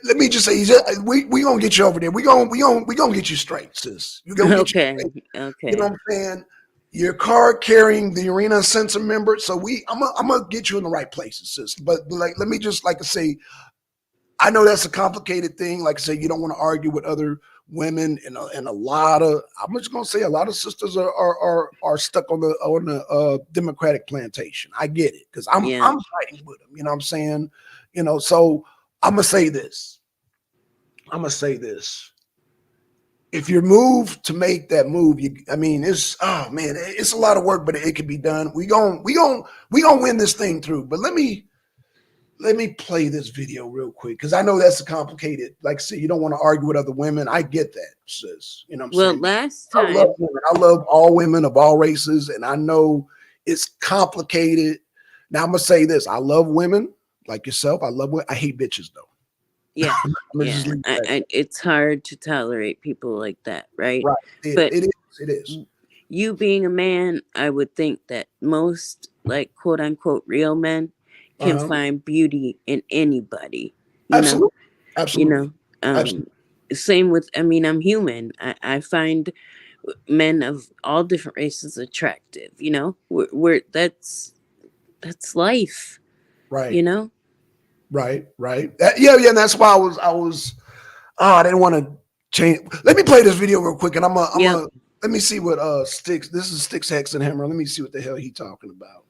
Let me just say, we gonna get you over there. We gonna get you straight, sis. We gonna get you Okay. straight. You know Okay. what I'm saying? Your card carrying the arena sensor member. So I'm gonna get you in the right places, sis. But like, let me just like I say, I know that's a complicated thing. Like I say, you don't want to argue with other women, and a lot of I'm just gonna say a lot of sisters are stuck on the Democratic plantation. I get it because I'm Yeah. I'm fighting with them. You know what I'm saying? So I'm gonna say this. I'm gonna say this. If you're moved to make that move, I mean, it's a lot of work, but it can be done. We gonna win this thing through. But let me play this video real quick because I know that's a complicated. Like I said, you don't want to argue with other women. I get that, sis. You know what I'm Well, saying? last I love time, women. I love all women of all races, and I know it's complicated. Now I'm gonna say this: I love women like yourself. I love women. I hate bitches though. yeah, I'm gonna just yeah, leave it at that. it's hard to tolerate people like that, right? Right? It, But it is. It is. you being a man, I would think that most, like, quote unquote, real men can Uh-huh. find beauty in anybody, you know, Absolutely. you Absolutely. know. Um, Absolutely. Same with, I mean, I'm human. I find men of all different races attractive, we're that's life, Right. you know. Right. Yeah. And that's why I was. Oh, I didn't want to change. Let me play this video real quick, and Yep. let me see what Sticks. This is Sticks Hex and Hammer. Let me see what the hell he talking about.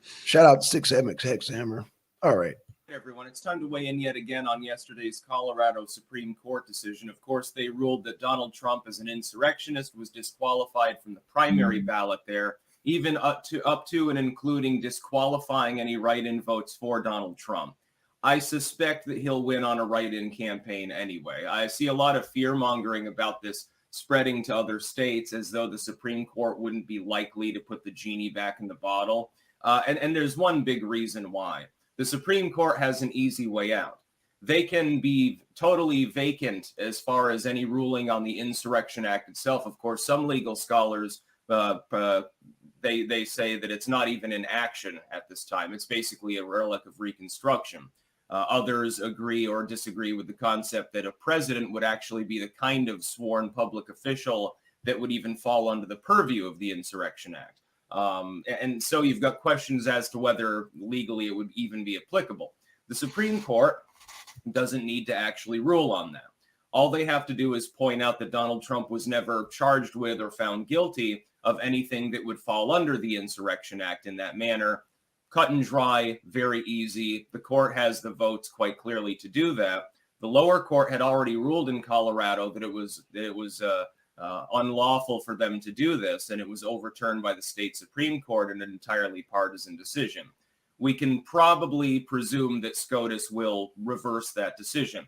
Shout out to Sticks Hex and Hammer. All right. Hey everyone, it's time to weigh in yet again on yesterday's Colorado Supreme Court decision. Of course, they ruled that Donald Trump, as an insurrectionist, was disqualified from the primary ballot there, even up to and including disqualifying any write-in votes for Donald Trump. I suspect that he'll win on a write-in campaign anyway. I see a lot of fear-mongering about this spreading to other states as though the Supreme Court wouldn't be likely to put the genie back in the bottle. And there's one big reason why. The Supreme Court has an easy way out. They can be totally vacant as far as any ruling on the Insurrection Act itself. Of course, some legal scholars, they say that it's not even in action at this time. It's basically a relic of Reconstruction. Others agree or disagree with the concept that a president would actually be the kind of sworn public official that would even fall under the purview of the Insurrection Act. And so you've got questions as to whether legally it would even be applicable. The Supreme Court doesn't need to actually rule on that. All they have to do is point out that Donald Trump was never charged with or found guilty of anything that would fall under the Insurrection Act in that manner. Cut and dry, very easy. The court has the votes quite clearly to do that. The lower court had already ruled in Colorado that it was unlawful for them to do this, and it was overturned by the state Supreme Court in an entirely partisan decision. We can probably presume that SCOTUS will reverse that decision.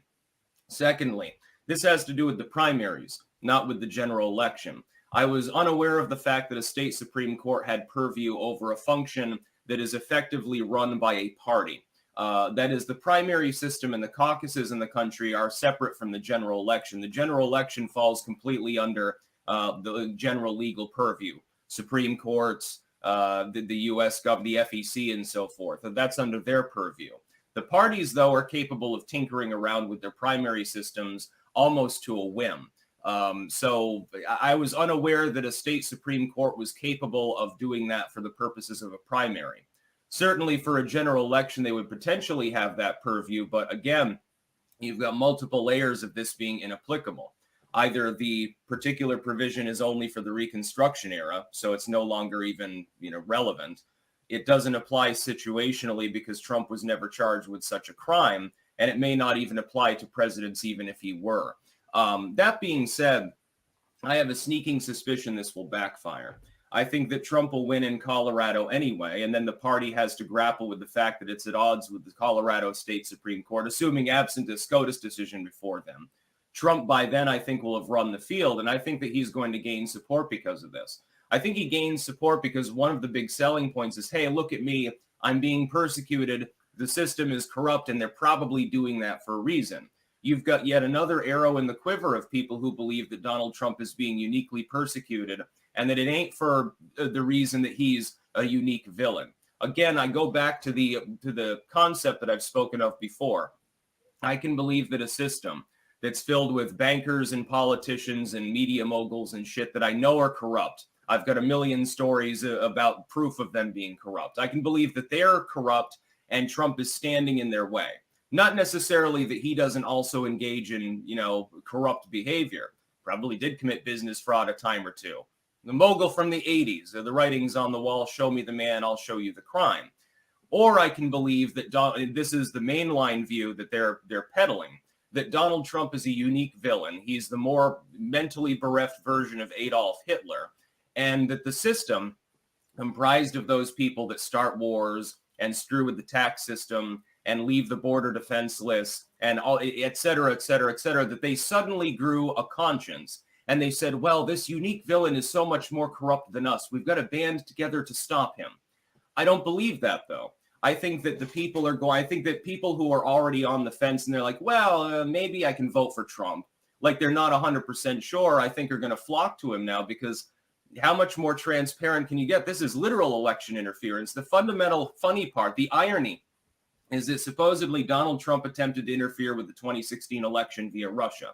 Secondly, this has to do with the primaries, not with the general election. I was unaware of the fact that a state Supreme Court had purview over a function that is effectively run by a party. That is, the primary system and the caucuses in the country are separate from the general election. The general election falls completely under the general legal purview, Supreme Courts, the U.S. government, the FEC, and so forth. That's under their purview. The parties, though, are capable of tinkering around with their primary systems almost to a whim. So I was unaware that a state Supreme Court was capable of doing that for the purposes of a primary. Certainly for a general election, they would potentially have that purview. But again, you've got multiple layers of this being inapplicable. Either the particular provision is only for the Reconstruction era, so it's no longer even, relevant. It doesn't apply situationally because Trump was never charged with such a crime, and it may not even apply to presidents even if he were. That being said, I have a sneaking suspicion this will backfire. I think that Trump will win in Colorado anyway, and then the party has to grapple with the fact that it's at odds with the Colorado State Supreme Court, assuming absent a SCOTUS decision before them. Trump, by then, I think, will have run the field, and I think that he's going to gain support because of this. I think he gains support because one of the big selling points is, hey, look at me, I'm being persecuted, the system is corrupt, and they're probably doing that for a reason. You've got yet another arrow in the quiver of people who believe that Donald Trump is being uniquely persecuted and that it ain't for the reason that he's a unique villain. Again, I go back to the concept that I've spoken of before. I can believe that a system that's filled with bankers and politicians and media moguls and shit that I know are corrupt. I've got a million stories about proof of them being corrupt. I can believe that they're corrupt and Trump is standing in their way. Not necessarily that he doesn't also engage in, corrupt behavior. Probably did commit business fraud a time or two. The mogul from the 80s, the writings on the wall, show me the man, I'll show you the crime. Or I can believe that this is the mainline view that they're peddling, that Donald Trump is a unique villain. He's the more mentally bereft version of Adolf Hitler, and that the system, comprised of those people that start wars and screw with the tax system and leave the border defenseless and all, et cetera, that they suddenly grew a conscience. And they said, well, this unique villain is so much more corrupt than us. We've got to band together to stop him. I don't believe that, though. I think that I think that people who are already on the fence and they're like, well, maybe I can vote for Trump, like they're not 100% sure, I think are going to flock to him now because how much more transparent can you get? This is literal election interference. The fundamental funny part, the irony, is that supposedly Donald Trump attempted to interfere with the 2016 election via Russia.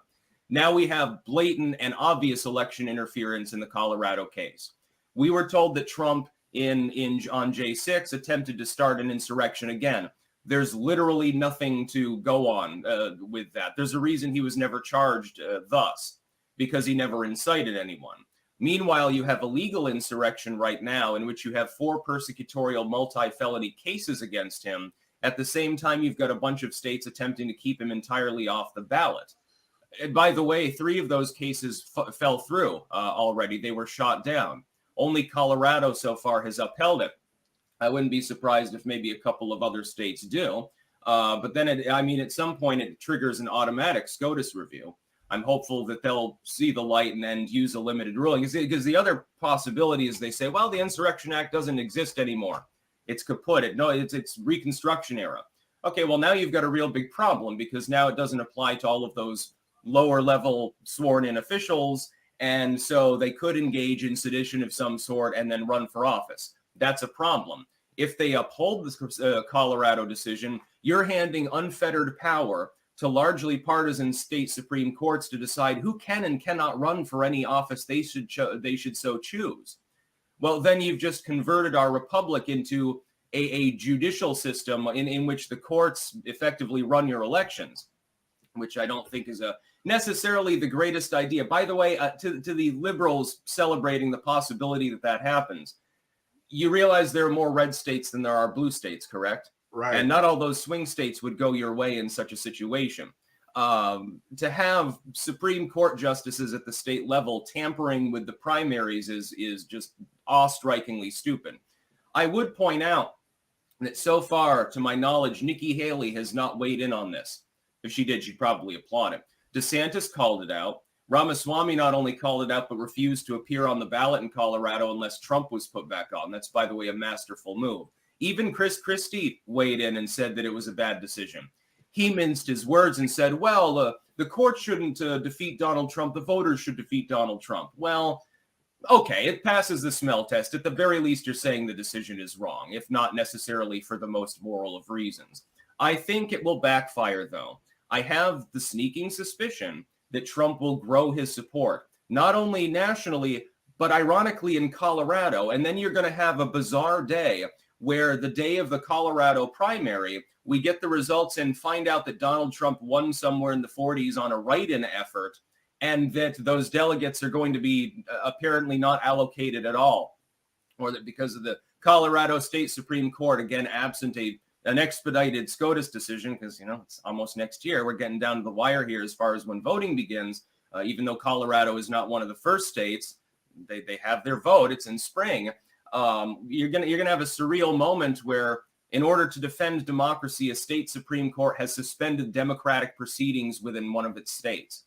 Now we have blatant and obvious election interference in the Colorado case. We were told that Trump on J6 attempted to start an insurrection again. There's literally nothing to go on with that. There's a reason he was never charged thus, because he never incited anyone. Meanwhile, you have a legal insurrection right now in which you have 4 persecutorial multi-felony cases against him. At the same time, you've got a bunch of states attempting to keep him entirely off the ballot. And by the way, 3 of those cases fell through already. They were shot down. Only Colorado so far has upheld it. I wouldn't be surprised if maybe a couple of other states do. But then, at some point, it triggers an automatic SCOTUS review. I'm hopeful that they'll see the light and use a limited ruling. Because the other possibility is they say, well, the Insurrection Act doesn't exist anymore. It's kaput. It's Reconstruction era. Okay, well, now you've got a real big problem because now it doesn't apply to all of those lower level sworn in officials. And so they could engage in sedition of some sort and then run for office. That's a problem. If they uphold this Colorado decision, you're handing unfettered power to largely partisan state Supreme Courts to decide who can and cannot run for any office they should so choose. Well, then you've just converted our republic into a judicial system in which the courts effectively run your elections, which I don't think is necessarily the greatest idea. By the way, to the liberals celebrating the possibility that happens, you realize there are more red states than there are blue states, correct? Right. And not all those swing states would go your way in such a situation. To have Supreme Court justices at the state level tampering with the primaries is just awe-strikingly stupid. I would point out that so far, to my knowledge, Nikki Haley has not weighed in on this. If she did, she'd probably applaud it. DeSantis called it out. Ramaswamy not only called it out, but refused to appear on the ballot in Colorado unless Trump was put back on. That's, by the way, a masterful move. Even Chris Christie weighed in and said that it was a bad decision. He minced his words and said, well, the court shouldn't defeat Donald Trump. The voters should defeat Donald Trump. Well, okay, it passes the smell test. At the very least, you're saying the decision is wrong, if not necessarily for the most moral of reasons. I think it will backfire, though. I have the sneaking suspicion that Trump will grow his support, not only nationally, but ironically in Colorado. And then you're going to have a bizarre day where the day of the Colorado primary, we get the results and find out that Donald Trump won somewhere in the 40s on a write-in effort, and that those delegates are going to be apparently not allocated at all, or that because of the Colorado State Supreme Court, again, absent an expedited SCOTUS decision, because, it's almost next year. We're getting down to the wire here as far as when voting begins, even though Colorado is not one of the first states. They have their vote. It's in spring. You're gonna have a surreal moment where, in order to defend democracy, a state Supreme Court has suspended democratic proceedings within one of its states.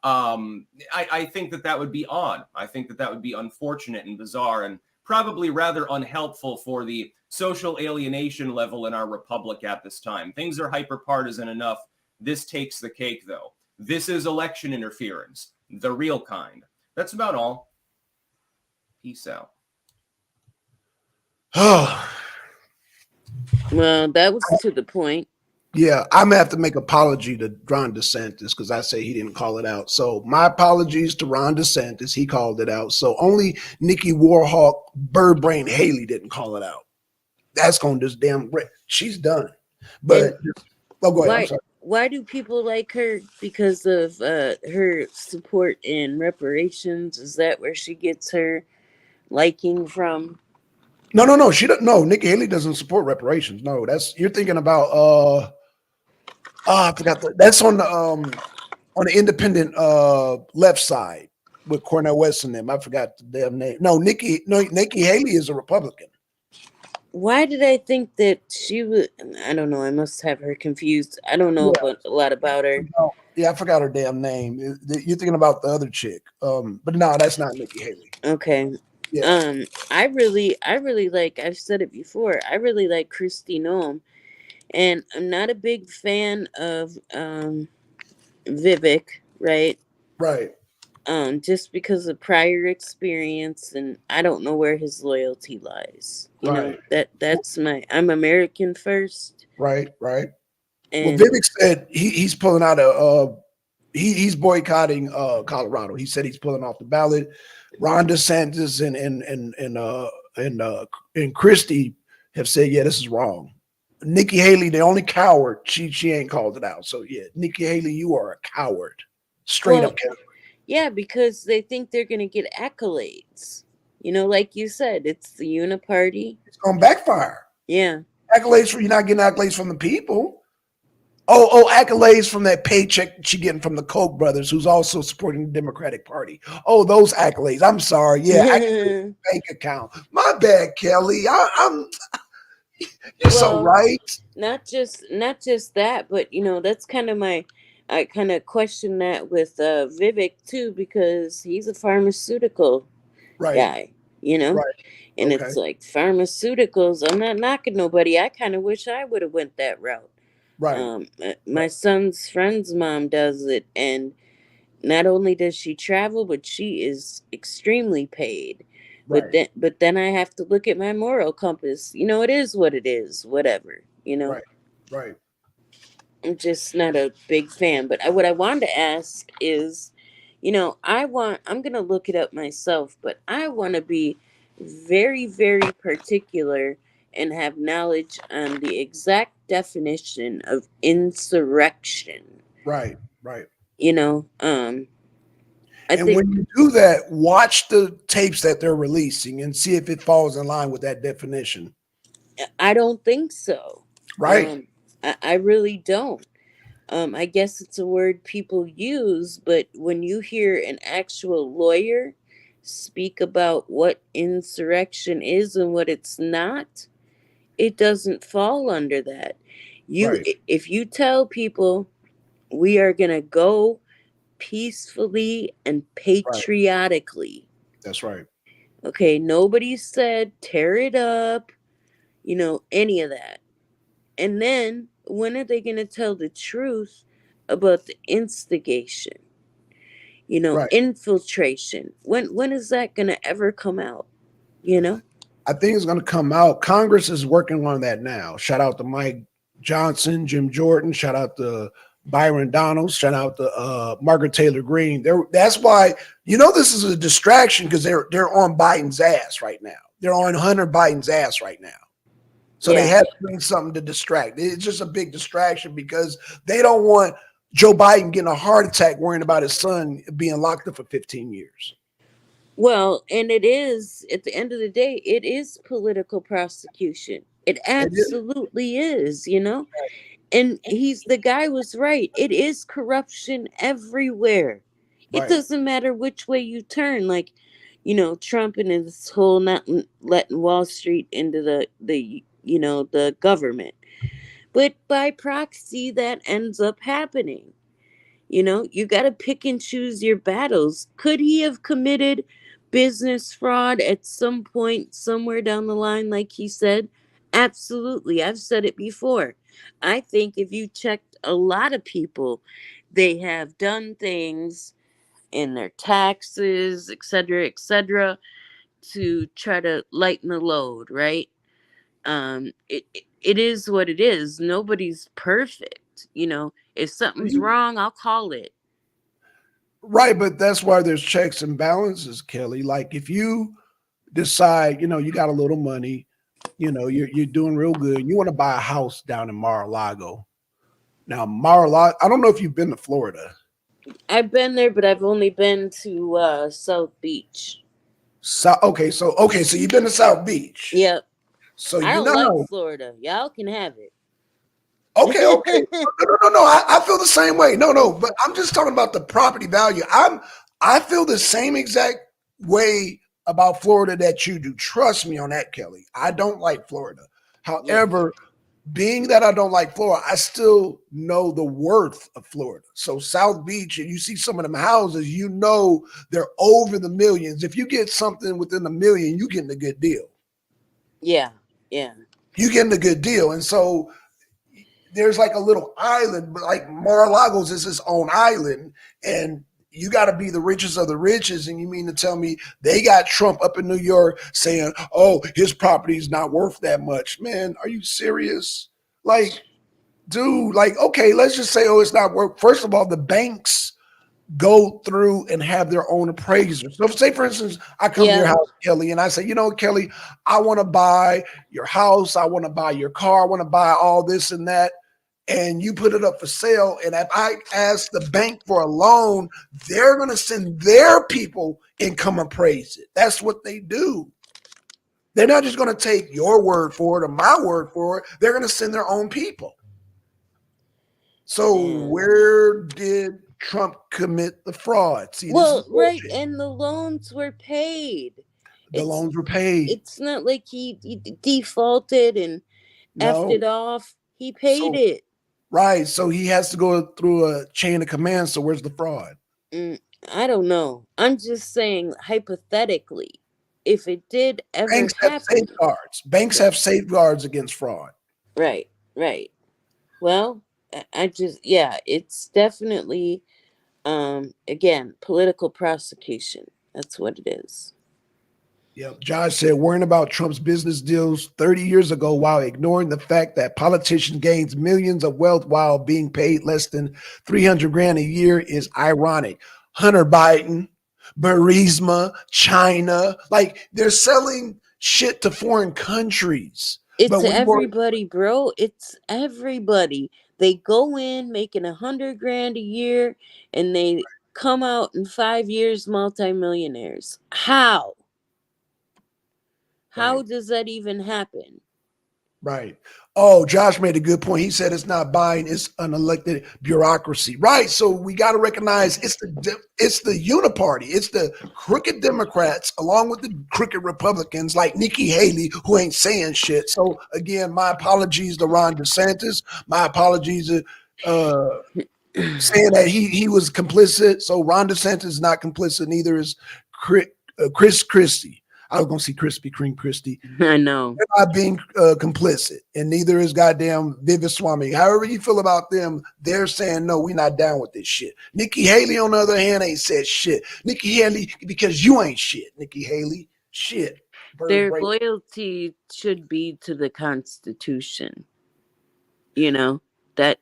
I think that would be odd. I think that would be unfortunate and bizarre, and probably rather unhelpful for the social alienation level in our republic at this time. Things are hyper-partisan enough. This takes the cake, though. This is election interference, the real kind. That's about all. Peace out. Oh, Well, that was to the point. yeah, I'm gonna have to make apology to Ron DeSantis because I say he didn't call it out. So my apologies to Ron DeSantis. He called it out. So only Nikki Warhawk, Birdbrain Haley didn't call it out. That's gonna just damn great. She's done. But go ahead. I'm sorry. Why do people like her? Because of her support in reparations? Is that where she gets her liking from? No. She doesn't. No, Nikki Haley doesn't support reparations. No, you're thinking about. I forgot that's on the independent left side with Cornel West and them. I forgot the damn name. No, Nikki Haley is a Republican. Why did I think that she would? I don't know. I must have her confused. I don't know a lot about her. No, yeah, I forgot her damn name. You're thinking about the other chick. But no, that's not Nikki Haley. Okay. Yeah. I really like. I've said it before. I really like Kristi Noem, and I'm not a big fan of Vivek. Right. Right. Just because of prior experience, and I don't know where his loyalty lies. You know, that's I'm American first. Right. And well, Vivek said he's pulling out he's boycotting Colorado. He said he's pulling off the ballot. Ron DeSantis and Christie have said, yeah, this is wrong. Nikki Haley, the only coward, she ain't called it out. So yeah, Nikki Haley, you are a coward. Straight up coward. Yeah, because they think they're going to get accolades. You know, like you said, it's the uniparty. It's going to backfire. Yeah. Accolades you're not getting accolades from the people. Oh, accolades from that paycheck she getting from the Koch brothers, who's also supporting the Democratic Party. Oh, those accolades. I'm sorry. Yeah, I can do a bank account. My bad, Kelly. You're so right. Not just that, but that's kind of I kind of question that with Vivek too, because he's a pharmaceutical guy, and it's like pharmaceuticals. I'm not knocking nobody. I kind of wish I would have went that route. Right. My son's friend's mom does it, and not only does she travel, but she is extremely paid. Right. But then I have to look at my moral compass. It is what it is. Whatever. Right. I'm just not a big fan. But what I wanted to ask is, I'm gonna look it up myself, but I want to be very, very particular and have knowledge on the exact definition of insurrection. Right. I think when you do that, watch the tapes that they're releasing and see if it falls in line with that definition. I don't think so. Right. I really don't. I guess it's a word people use, but when you hear an actual lawyer speak about what insurrection is and what it's not, it doesn't fall under that. Right, If you tell people we are going to go peacefully and right. patriotically, That's right. okay, nobody said tear it up, any of that. And then when are they going to tell the truth about the instigation, Right. infiltration? When is that going to ever come out, you know? I think it's going to come out. Congress is working on that now. Shout out to Mike Johnson, Jim Jordan. Shout out to Byron Donalds. Shout out to Margaret Taylor Greene. That's why this is a distraction because they're on Biden's ass right now. They're on Hunter Biden's ass right now. So they Yeah. have to bring something to distract. It's just a big distraction because they don't want Joe Biden getting a heart attack worrying about his son being locked up for 15 years. Well, and it is, at the end of the day, it is political prosecution. It It is. absolutely is. And the guy was right. It is corruption everywhere. It Right. doesn't matter which way you turn. Like, Trump and his whole not letting Wall Street into the government. But by proxy, that ends up happening. You got to pick and choose your battles. Could he have committed business fraud at some point, somewhere down the line, like he said? Absolutely. I've said it before. I think if you checked a lot of people, they have done things in their taxes, et cetera, to try to lighten the load, right? It is what it is. Nobody's perfect. If something's wrong, I'll call it. Right, but that's why there's checks and balances, Kelly. Like if you decide, you got a little money, you're doing real good. You want to buy a house down in Mar-a-Lago. Now, Mar-a-Lago, I don't know if you've been to Florida. I've been there, but I've only been to South Beach. So so you've been to South Beach. Yep. So I you don't know like how. Florida. Y'all can have Okay. it. No. I feel the same way. No. But I'm just talking about the property value. I feel the same exact way about Florida that you do. Trust me on that, Kelly. I don't like Florida. Yeah. However, being that I don't like Florida, I still know the worth of Florida. So South Beach, and you see some of them houses, they're over the millions. If you get something within a million, you getting a good deal. Yeah. Yeah. You getting a good deal. And so there's like a little island, but like Mar-a-Lago's is its own island, and you got to be the richest of the richest. And you mean to tell me they got Trump up in New York saying, "Oh, his property is not worth that much"? Man, are you serious? Like, dude, like, okay, let's just say, oh, it's not worth. First of all, the banks go through and have their own appraisers. So, say for instance, I come to your Yeah. house, Kelly, and I say, Kelly, I want to buy your house, I want to buy your car, I want to buy all this and that, and you put it up for sale. And if I ask the bank for a loan, they're going to send their people and come appraise it. That's what they do. They're not just going to take your word for it or my word for it. They're going to send their own people. So And where did Trump commit the fraud? See, this is well, right, bullshit. and the loans were paid. The It's loans were paid. it's not like he defaulted and effed No. it off. He paid So it. right. So he has to go through a chain of command. So where's the fraud? Mm, I don't know. I'm just saying hypothetically, if it did ever Banks have happen. safeguards. Banks have safeguards against fraud. Right, right. Well, I just, yeah, it's definitely again, political prosecution. That's what it is. Yep. Josh said worrying about Trump's business deals 30 years ago while ignoring the fact that politicians gains millions of wealth while being paid less than 300 grand a year is ironic. Hunter Biden, Burisma, China, like they're selling shit to foreign countries. It's But we were everybody, bro. It's everybody. They go in making 100 grand a year and they come out in 5 years multimillionaires. How? How right. does that even happen? Right. Oh, Josh made a good point. He said it's not buying; it's an elected bureaucracy. Right. So we got to recognize it's the uniparty. It's the crooked Democrats along with the crooked Republicans like Nikki Haley who ain't saying shit. So again, my apologies to Ron DeSantis. My apologies to saying that he was complicit. So Ron DeSantis is not complicit. Neither is Chris Christie. I was going to see Krispy Kreme Christie. I know. They're not being complicit, and neither is goddamn Viviswamy. However you feel about them, they're saying, no, we're not down with this shit. Nikki Haley, on the other hand, ain't said shit. Nikki Haley, because you ain't shit. Nikki Haley, shit. Their loyalty should be to the Constitution. You know, that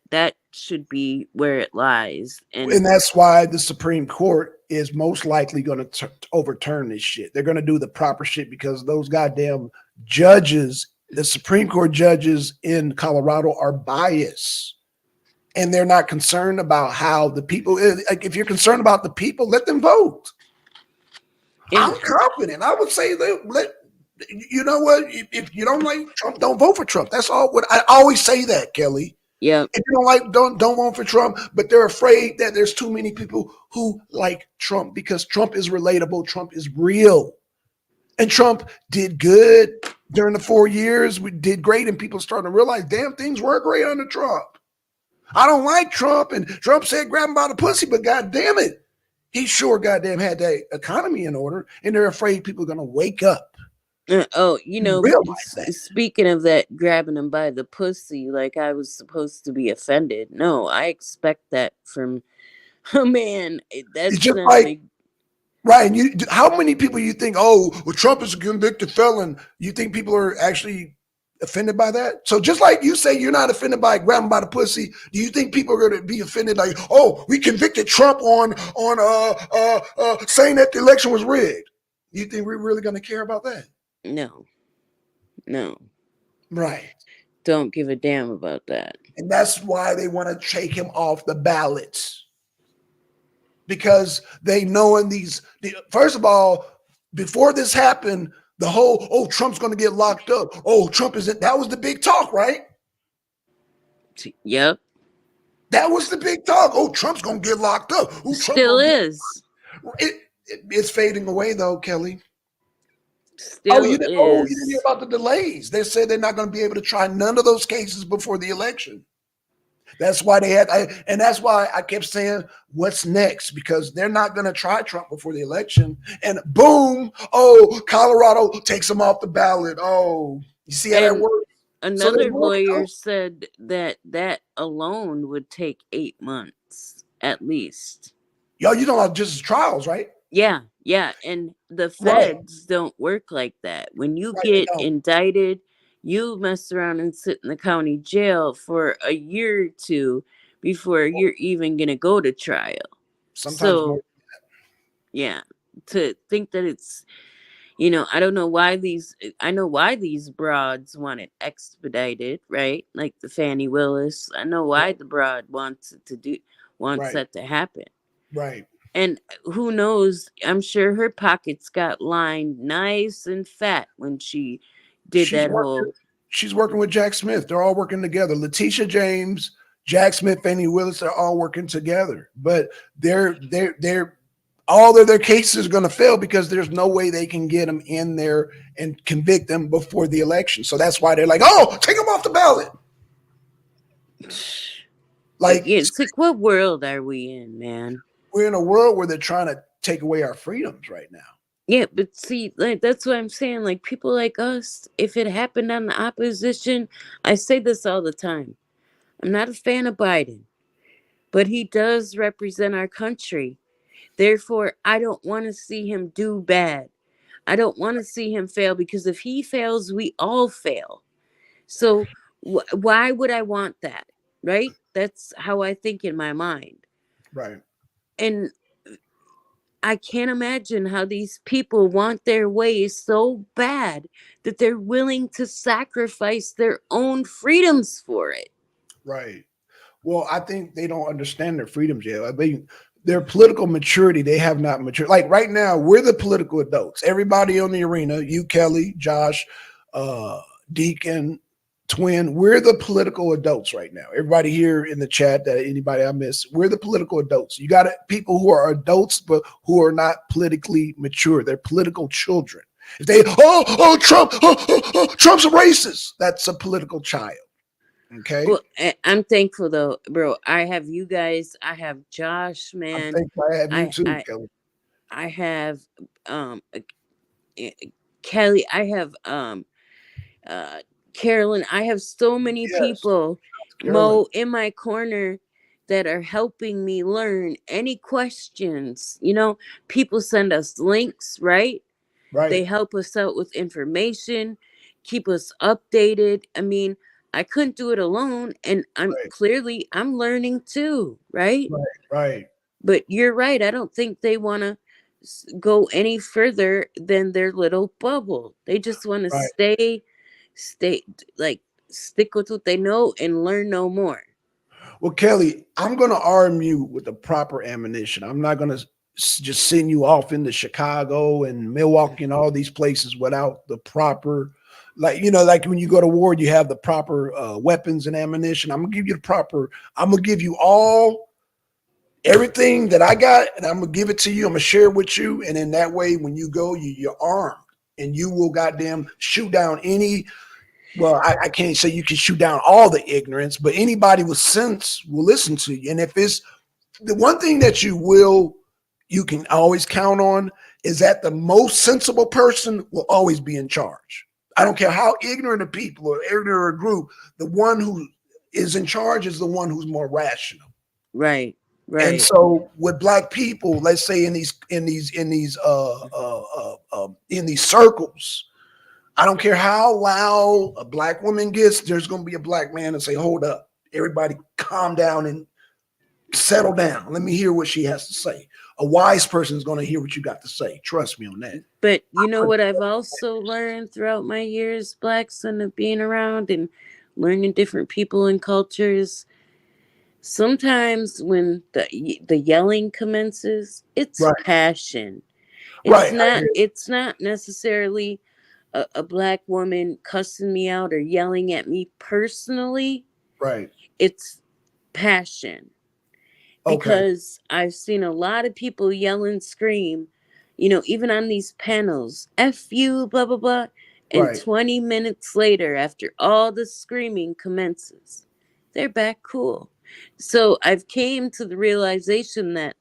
should be where it lies. And that's why the Supreme Court is most likely going to overturn this shit. They're going to do the proper shit because those goddamn judges, the Supreme Court judges in Colorado, are biased. And they're not concerned about how the people, like, if you're concerned about the people, let them vote. I'm confident. I would say you know what? If you don't like Trump, don't vote for Trump. That's all. What I always say that, Kelly. Yeah. If you don't like, don't vote for Trump. But they're afraid that there's too many people who like Trump because Trump is relatable. Trump is real, and Trump did good during the 4 years. We did great, and people starting to realize, damn, things were great under Trump. I don't like Trump, and Trump said grab him by the pussy, but God damn it, he sure goddamn had that economy in order, and they're afraid people are going to wake up. Speaking of that, grabbing him by the pussy, like I was supposed to be offended. No, I expect that from a man. That's just not like right. And how many people you think? Oh, well, Trump is a convicted felon. You think people are actually offended by that? So just like you say, you're not offended by grabbing by the pussy. Do you think people are going to be offended? Like, oh, we convicted Trump on saying that the election was rigged. Do you think we're really going to care about that? No. Right. Don't give a damn about that. And that's why they want to take him off the ballots. Because they know first of all, before this happened, the whole, oh, Trump's going to get locked up. Oh, Trump isn't. That was the big talk, right? Yep. That was the big talk. Oh, Trump's going to get locked up. Ooh, still is. It's fading away, though, Kelly. Still you didn't hear about the delays. They said they're not going to be able to try none of those cases before the election. That's why and that's why I kept saying, what's next? Because they're not going to try Trump before the election. And boom, oh, Colorado takes him off the ballot. Oh, you see how that works? Another lawyer said that alone would take 8 months at least. Yo, you don't have just trials, right? Yeah. And the feds don't work like that. When you get indicted, you mess around and sit in the county jail for a year or two before you're even going to go to trial. Sometimes more. Yeah, to think that it's, I don't know why I know why these broads want it expedited, right? Like the Fannie Willis. I know why the broad wants that to happen. Right. And who knows? I'm sure her pockets got lined nice and fat when she did She's working with Jack Smith. They're all working together. Letitia James, Jack Smith, Fannie Willis, they're all working together. But they're all of their cases are going to fail because there's no way they can get them in there and convict them before the election. So that's why they're like, oh, take them off the ballot. Like, it's like, what world are we in, man? We're in a world where they're trying to take away our freedoms right now. Yeah, but see, like, that's what I'm saying. Like, people like us, if it happened on the opposition, I say this all the time. I'm not a fan of Biden, but he does represent our country. Therefore, I don't want to see him do bad. I don't want to see him fail, because if he fails, we all fail. So why would I want that? Right? That's how I think in my mind. Right. And I can't imagine how these people want their way so bad that they're willing to sacrifice their own freedoms for it. Right. Well, I think they don't understand their freedoms yet. I mean, their political maturity, they have not matured. Like right now, we're the political adults. Everybody on the arena, you, Kelly, Josh, Deacon, Twin, we're the political adults right now. Everybody here in the chat, that anybody I miss, we're the political adults. You got people who are adults, but who are not politically mature. They're political children. If they, Trump, Trump's a racist. That's a political child. Okay. Well, I'm thankful though, bro. I have you guys. I have Josh, I man. think I have you I too, I Kelly. I have Kelly. I have uh Carolyn. I have so many Yes, people, Carolyn. Mo, in my corner that are helping me learn any questions. You know, people send us links, right? They Right, help us out with information, keep us updated. I mean, I couldn't do it alone, and right, I'm learning too, right? right, right, But you're right. I don't think they want to go any further than their little bubble. They just want to right. stay like stick with what they know and learn no more. Well, Kelly, I'm going to arm you with the proper ammunition. I'm not going to just send you off into Chicago and Milwaukee and all these places without the proper, like when you go to war, you have the proper weapons and ammunition. I'm going to give you the proper, I'm going to give you everything that I got, and I'm going to give it to you. I'm going to share it with you. And in that way, when you go, you're armed and you will goddamn shoot down any. Well, I can't say you can shoot down all the ignorance, but anybody with sense will listen to you. And if it's the one thing that you can always count on is that the most sensible person will always be in charge. I don't care how ignorant a people or ignorant a group, the one who is in charge is the one who's more rational. Right. And Right. so with black people, let's say in these circles, I don't care how loud a black woman gets, there's going to be a black man and say, hold up, everybody calm down and settle down. Let me hear what she has to say. A wise person is going to hear what you got to say. Trust me on that. But you know what I've also learned throughout my years, Blackson, of being around and learning different people and cultures. Sometimes when the yelling commences, it's Right, passion. right, I hear It's not necessarily a black woman cussing me out or yelling at me personally. right. It's passion, Okay, because I've seen a lot of people yell and scream, even on these panels, F you, blah, blah, blah. And right. 20 minutes later, after all the screaming commences, they're back cool. So I've came to the realization that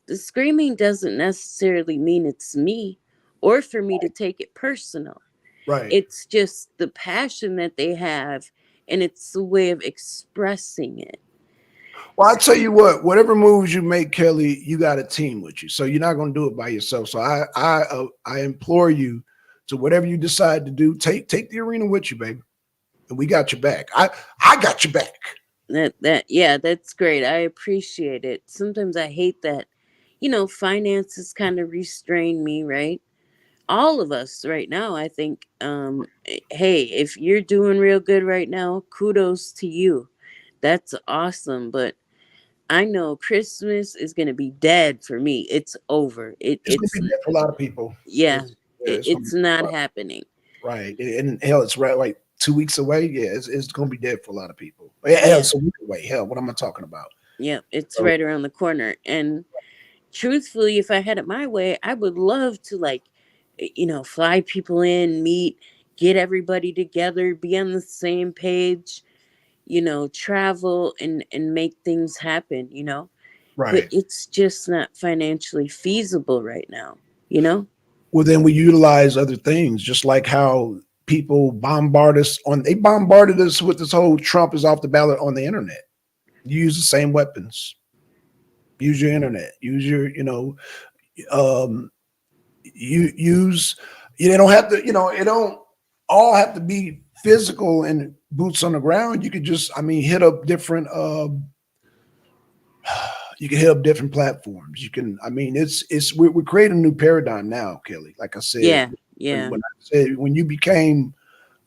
the screaming doesn't necessarily mean it's me or for me to take it personal. Right. It's just the passion that they have, and it's the way of expressing it. Well, I tell you what, whatever moves you make, Kelly, you got a team with you, so you're not going to do it by yourself. So I implore you to whatever you decide to do, take the arena with you, baby, and we got your back. I got your back. Yeah, that's great. I appreciate it. Sometimes I hate that, finances kind of restrain me, right? All of us right now, I think, hey, if you're doing real good right now, kudos to you. That's awesome. But I know Christmas is gonna be dead for me. It's over. It's going to be there for a lot of people. Yeah, It's going to it's be not happening. right, and hell, it's right like 2 weeks away. Yeah, it's going to be dead for a lot of people. Yeah, hell, Yeah, it's a week away. Hell, what am I talking about? yeah, it's So right around the corner. And truthfully, if I had it my way, I would love to, like, fly people in, meet, get everybody together, be on the same page, travel and make things happen. But right. it's just not financially feasible right now, you know? Well, then we utilize other things, just like how people they bombarded us with this whole Trump is off the ballot on the internet. You use the same weapons. Use your internet. Use your, um, you use. You don't have to, it don't all have to be physical and boots on the ground. You could just, hit up different. You can hit up different platforms. You can, we're creating a new paradigm now, Kelly. Like I said, Yeah, yeah, when I said when you became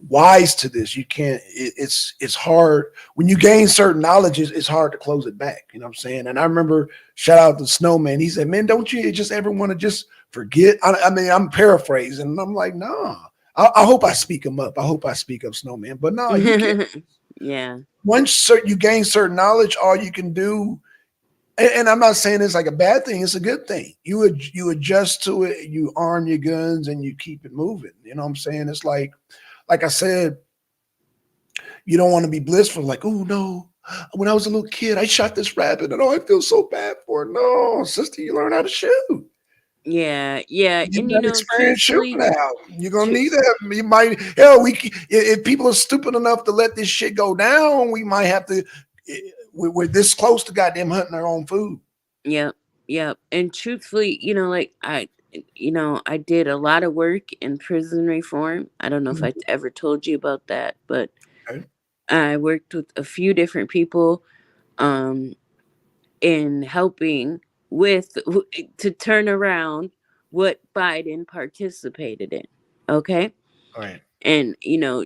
wise to this, you can't. It's hard when you gain certain knowledge. It's hard to close it back. You know what I'm saying? And I remember shout out to Snowman. He said, "Man, don't you just ever want to just forget?" I'm paraphrasing, and I'm like, "Nah." I hope I speak him up. I hope I speak up, Snowman. But no, you can. Yeah. Once you gain certain knowledge, all you can do, and I'm not saying it's like a bad thing. It's a good thing. You adjust to it. You arm your guns and you keep it moving. You know what I'm saying? It's like I said, you don't want to be blissful. Like, oh no, when I was a little kid, I shot this rabbit, and oh, I feel so bad for it. No, sister, you learn how to shoot. Yeah. Yeah. You And got experience shooting truthfully, now. You're gonna tru- need that. You might hell. If people are stupid enough to let this shit go down, we might have to. We're this close to goddamn hunting our own food. yep. Yep. And truthfully, like I did a lot of work in prison reform. I don't know if Mhm. I ever told you about that, but Okay. I worked with a few different people um in helping with to turn around what Biden participated in. Okay? All right. And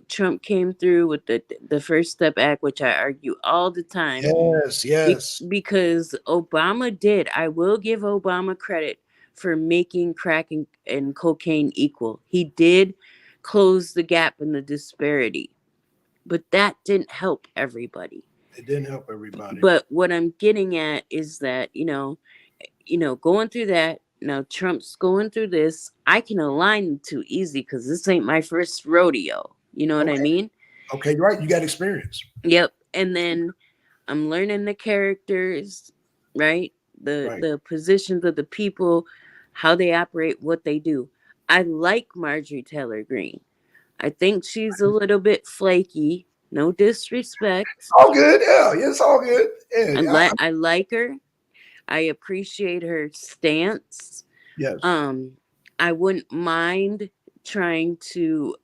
Trump came through with the First Step Act, which I argue all the time Yes. Yes. because Obama did. I will give Obama credit for making crack and cocaine equal. He did close the gap in the disparity, but that didn't help everybody. It didn't help everybody. But what I'm getting at is that, going through that, now Trump's going through this. I can align the two easy because this ain't my first rodeo. You know what I Okay. mean? Okay. You're right. You got experience. Yep. And then I'm learning the characters, right? The Right. the positions of the people, how they operate, what they do. I like Marjorie Taylor Greene. I think she's a little bit flaky. No disrespect. All good. Yeah. Yeah. It's all good. I Yeah. like I like her. I appreciate her stance. Yes. Um, I wouldn't mind trying to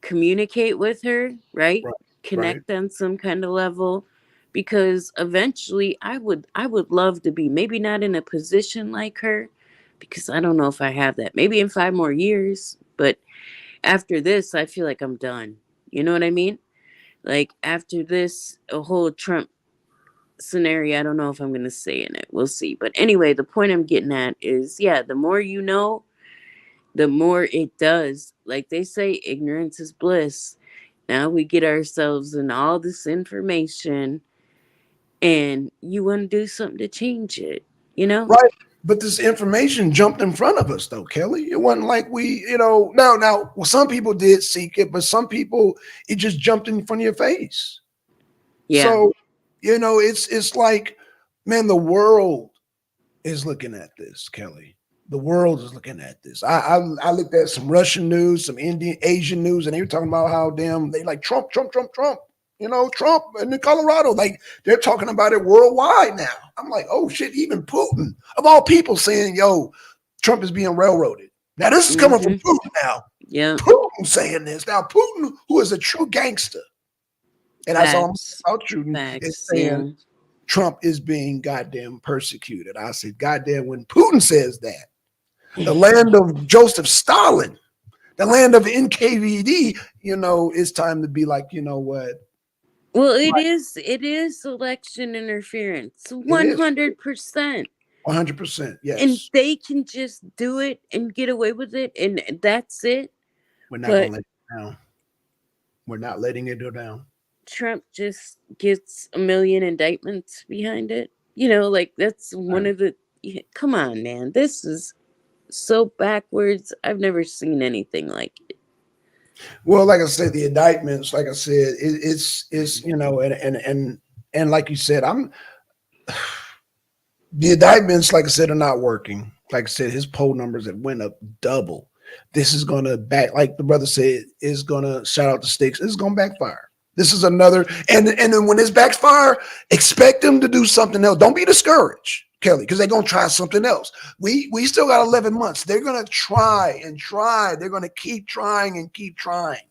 communicate with her, right? Right. Right. Connect on some kind of level because eventually I would love to be maybe not in a position like her because I don't know if I have that. Maybe in 5 more years, but after this I feel like I'm done. You know what I mean? Like after this a whole Trump scenario, I don't know if I'm going to say in it. We'll see. But anyway, the point I'm getting at is yeah, the more you know, the more it does. Like they say, ignorance is bliss. Now we get ourselves in all this information and you want to do something to change it, you know? Right. But this information jumped in front of us, though, Kelly. It wasn't like now, well, some people did seek it, but some people, it just jumped in front of your face. Yeah. So, it's like, man, the world is looking at this, Kelly. The world is looking at this. I looked at some Russian news, some Indian, Asian news, and they were talking about how damn they like Trump, Trump, Trump, Trump. Trump in Colorado, like they're talking about it worldwide now. I'm like, oh shit, even Putin, of all people, saying, yo, Trump is being railroaded. Now, this is coming from Mhm. Putin now. Yeah. Putin saying this. Now, Putin, who is a true gangster, and that's all I'm Facts. about shooting, is Facts. saying Yeah. Trump is being goddamn persecuted. I said, goddamn, when Putin says that, the land of Joseph Stalin, the land of NKVD, it's time to be like, you know what? Well, it is election interference. It is 100%. 100%. And Yes. they can just do it and get away with it and that's it. We're not going But to let it down. We're not letting it go down. Trump just gets a million indictments behind it. Like that's one Right. of the. Come on, man. This is so backwards. I've never seen anything like it. Well, like I said, the indictments, like I said, it's and like you said, the indictments, like I said, are not working. Like I said, his poll numbers have went up double. This is gonna like the brother said, is gonna shout out the sticks. This is gonna backfire. This is another, and then when this backfire, expect them to do something else. Don't be discouraged, Kelly, because they're gonna try something else. We still got 11 months. They're gonna try and try. They're gonna keep trying and keep trying.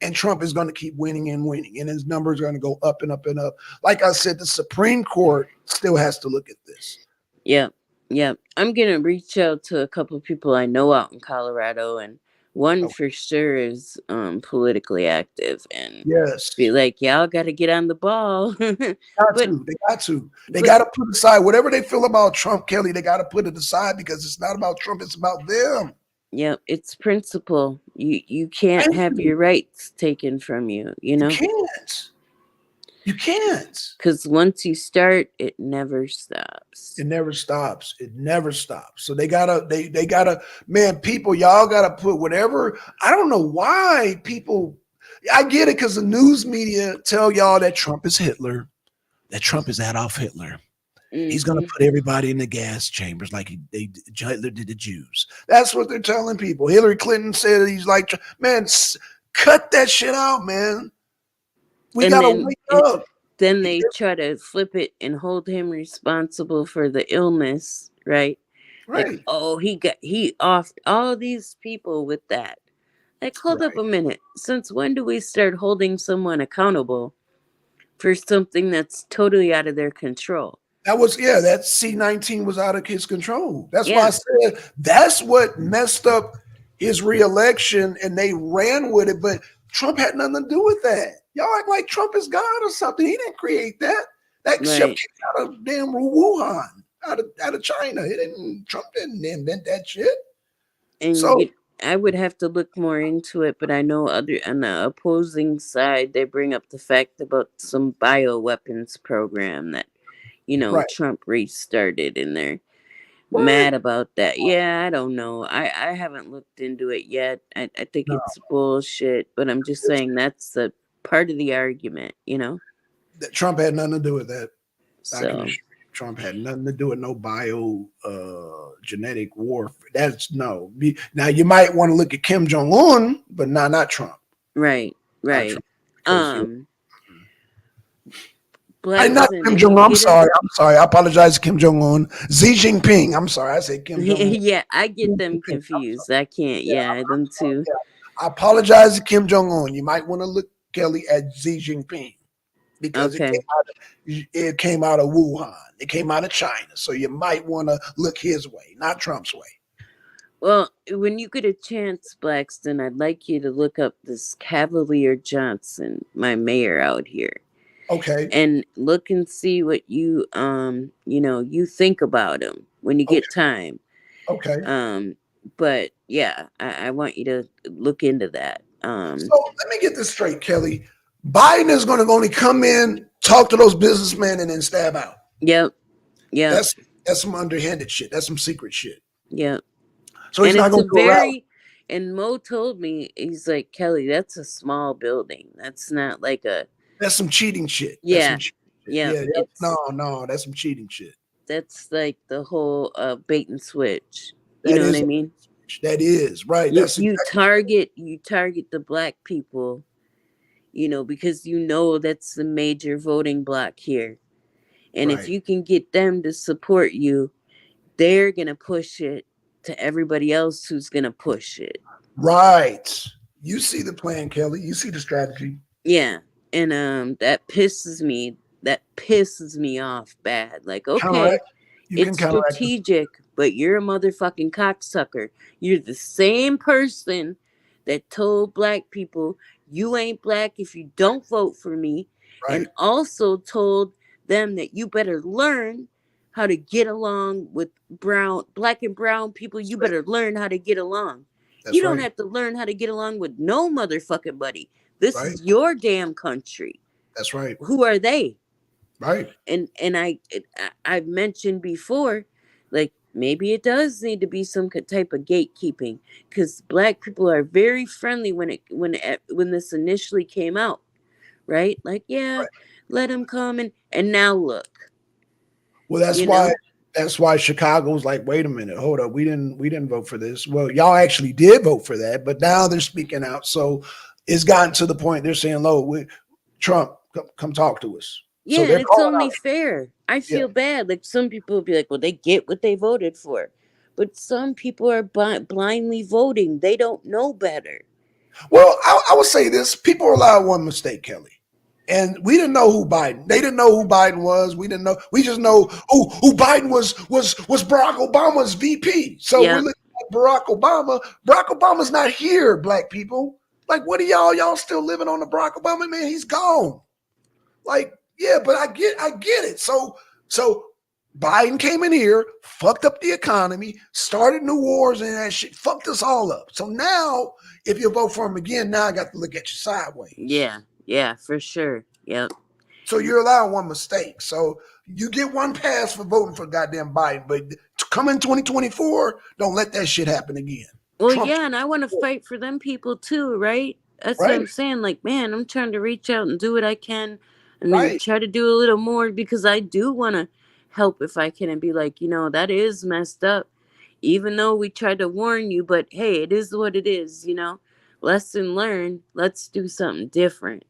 And Trump is going to keep winning and winning, and his numbers are going to go up and up and up. Like I said, the Supreme Court still has to look at this. Yeah, yeah. I'm gonna reach out to a couple of people I know out in Colorado, and one Oh, for sure is politically active, and be yes. like, y'all got to get on the ball. Got but to. They got to. They but got to put aside whatever they feel about Trump, Kelly. They got to put it aside because it's not about Trump. It's about them. Yep, it's principle. You can't have Thank you. your rights taken from you, you You know? can't. You can't. Cuz once you start, it never stops. It never stops. It never stops. So they gotta man, people, y'all gotta put whatever. I don't know why people I get it because the news media tell y'all that Trump is Hitler, that Trump is Adolf Hitler. He's gonna Mhm. put everybody in the gas chambers like Hitler did the Jews. That's what they're telling people. Hillary Clinton said he's like, man, cut that shit out, man. We And gotta then wake up. then they try to flip it and hold him responsible for the illness, right? Like, Right, oh, he offed all these people with that. Like, hold up right. a minute. Since when do we start holding someone accountable for something that's totally out of their control? That was that C-19 was out of his control. That's why I Yeah, said that's what messed up his reelection, and they ran with it. But Trump had nothing to do with that. Y'all act like Trump is God or something. He didn't create that. That ship right. came out of damn Wuhan, out of China. Trump didn't invent that shit. And So I would have to look more into it, but I know other on the opposing side they bring up the fact about some bioweapons program that right, Trump restarted, and they're what? mad about that. Yeah, I don't know. I haven't looked into it yet. I think No, it's bullshit, but I'm just saying that's the part of the argument. that Trump had nothing to do with that. I can assure So you, Trump had nothing to do with no bio genetic warfare. That's no. Now you might want to look at Kim Jong Un, but not Trump. right, Not right. Trump because Um, I not Blackson, Kim if Jong. you I'm get a sorry. I'm sorry. I apologize to Kim Jong Un. Xi Jinping. I'm sorry. I said Kim Jong Un. yeah, I Xi get them Jinping. I'm sorry. confused. I can't. Yeah, Yeah, I'm them sorry. too. Yeah, I apologize to Kim Jong Un. You might want to look, Kelly, at Xi Jinping because Okay. it came out of Wuhan. It came out of China. So you might want to look his way, not Trump's way. Well, when you get a chance, Blackston, I'd like you to look up this Cavalier Johnson, my mayor out here, Okay. and look and see what you think about him when you Okay. get time. Okay. Um, but yeah, I want you to look into that. So let me get this straight, Kelly. Biden is going to only come in, talk to those businessmen, and then stab out. Yep, yep, That's that's some underhanded shit. That's some secret shit. yep. So he's And not it's going a to do a rally. very, and Mo told me, he's like, Kelly, that's a small building. That's not like a, That's some cheating shit. That's some yeah, cheating shit. yeah, Yeah. it's, No. That's some cheating shit. that's like the whole bait and switch. You That know what I is. mean? That is right. You That's you exactly. target you target the black people, because that's the major voting block here. And if Right. you can get them to support you, they're gonna push it to everybody else who's gonna push it. Right. You see the plan, Kelly. You see the strategy. Yeah. And that pisses me off bad. Like, okay, Counteract. You can it's counteract this. strategic, but you're a motherfucking cocksucker. You're the same person that told black people you ain't black if you don't vote for me, and Right. also told them that you better learn how to get along with black and brown people. That's You right. better learn how to get along. You That's don't right. have to learn how to get along with no motherfucking buddy. This Right. is your damn country. That's right. Who are they? Right. I've mentioned before, like, maybe it does need to be some type of gatekeeping, because black people are very friendly when this initially came out, right? Like, yeah, Right. let them come, and now look, Well, that's you why know. Chicago's like, wait a minute, hold up, we didn't vote for this. Well, y'all actually did vote for that, but now they're speaking out. So it's gotten to the point they're saying, "Look, Trump, come talk to us." Yeah, So and they're it's calling only out. fair. I Yeah. feel bad. Like, some people will be like, well, they get what they voted for, but some people are blindly voting. They don't know better. Well, I would say this: people allowed one mistake, Kelly, and we didn't know who Biden. They didn't know who Biden was. We didn't know. We just know who Biden was Barack Obama's VP. So we're Yep. looking at Barack Obama. Barack Obama's not here, black people. Like, what are y'all still living on the Barack Obama man? He's gone. Like, yeah, but I get it. So Biden came in here, fucked up the economy, started new wars and that shit, fucked us all up. So now, if you vote for him again, now I got to look at you sideways. Yeah, for sure. Yep. So you're allowed one mistake. So you get one pass for voting for goddamn Biden, but to come in 2024, don't let that shit happen again. Well, Trump, yeah, and I want to fight for them people too, right? That's what right, I'm saying. Like, man, I'm trying to reach out and do what I can. I mean, right. try to do a little more because I do want to help if I can and be like, that is messed up. Even though we tried to warn you, but hey, it is what it is. Lesson learned. Let's do something different.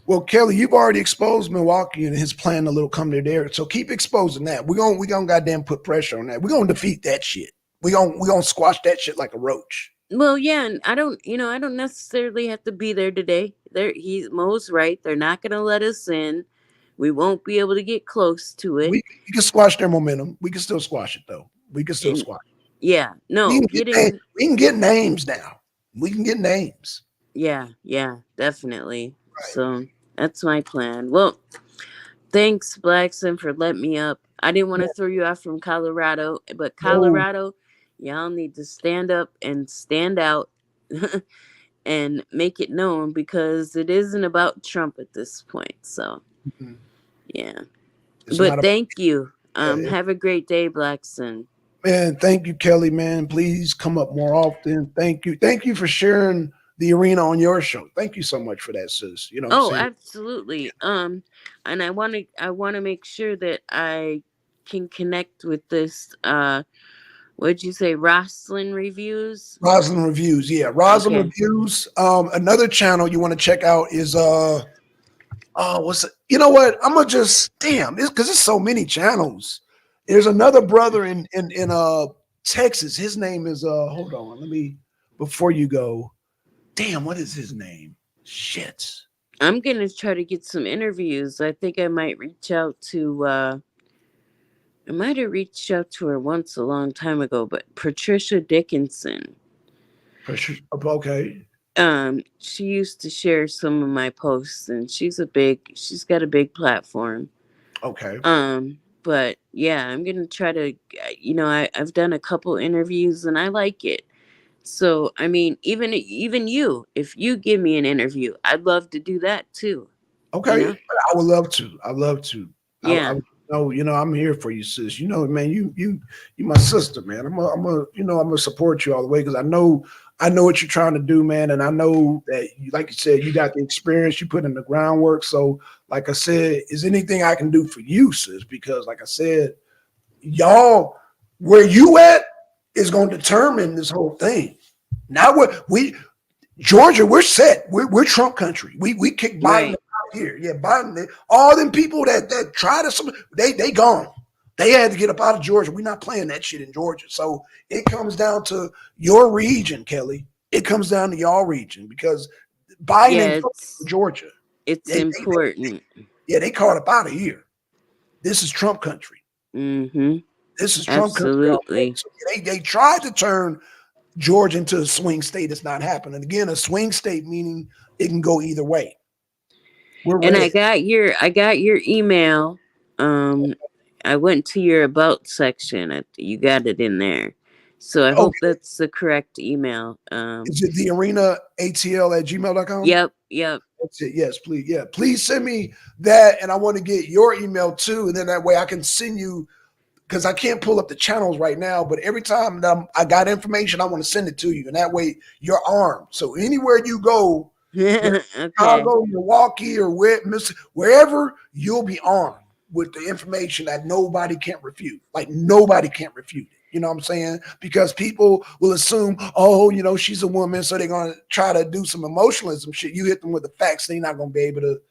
Well, Kelly, you've already exposed Milwaukee and his plan to little come to there. So keep exposing that. We're gonna goddamn put pressure on that. We're gonna defeat that shit. We're gonna squash that shit like a roach. Well, yeah, and I don't necessarily have to be there today. Mo's right. They're not gonna let us in. We won't be able to get close to it. We can squash their momentum. We can still squash it though. We can still And squash it. yeah, no, We can get names now. We can get names. yeah, definitely. Right. So that's my plan. Well, thanks, Blackson, for letting me up. I didn't want to throw you out from Colorado, but No, Colorado, y'all need to stand up and stand out and make it known because it isn't about Trump at this point. So, mhm. yeah. It's But not a thank you. yeah, Have a great day, Blackson. man. Thank you, Kelly. Man, please come up more often. Thank you. Thank you for sharing the arena on your show. Thank you so much for that, sis. You know what I'm Oh, saying? absolutely. And I want to make sure that I can connect with this what'd you say, Roslyn reviews? Roslyn Reviews. Yeah, Roslyn Okay. Reviews. Another channel you want to check out is what's it? You know what? I'm gonna just damn this because there's so many channels. There's another brother in Texas. His name is hold on, let me before you go. Damn, what is his name? Shit. I'm gonna try to get some interviews. I think I might reach out to I might have reached out to her once a long time ago, but Patricia Dickinson. Okay. She used to share some of my posts and she's got a big platform. Okay. But yeah, I'm gonna try to I've done a couple interviews and I like it. So I mean, even you, if you give me an interview, I'd love to do that too. You Okay. know? I would love to. I'd love to. I Yeah. know, I'm here for you, sis. You know, man, you my sister, man. I'm gonna support you all the way because I know what you're trying to do, man, and I know that like you said, you got the experience, you put in the groundwork. So, like I said, is anything I can do for you, sis? Because, like I said, y'all, where you at is going to determine this whole thing. Now, Georgia, we're set. We're Trump country. We kick Biden Right. out here. Yeah, Biden. All them people that try to they gone. They had to get up out of Georgia. We're not playing that shit in Georgia. So it comes down to your region, Kelly. It comes down to y'all region because Biden Yeah, ain't from Georgia. it's important. They caught up out of here. This is Trump country. Mm-hmm. This is Trump country. Absolutely. So they tried to turn Georgia into a swing state. It's not happening. Again, a swing state meaning it can go either way. We're And red. I got your email. I went to your about section. You got it in there. So I hope Okay. that's the correct email. Is it the arena ATL at gmail.com? Yep. That's it. Yes, please. Yeah. Please send me that. And I want to get your email too. And then that way I can send you because I can't pull up the channels right now. But every time that I got information, I want to send it to you. And that way you're armed. So anywhere you go, Okay. Chicago, Milwaukee, or wherever, you'll be armed with the information that nobody can't refute. Like nobody can't refute it. You know what I'm saying? Because people will assume, oh, she's a woman, so they're gonna try to do some emotionalism shit. You hit them with the facts, they're not gonna be able to.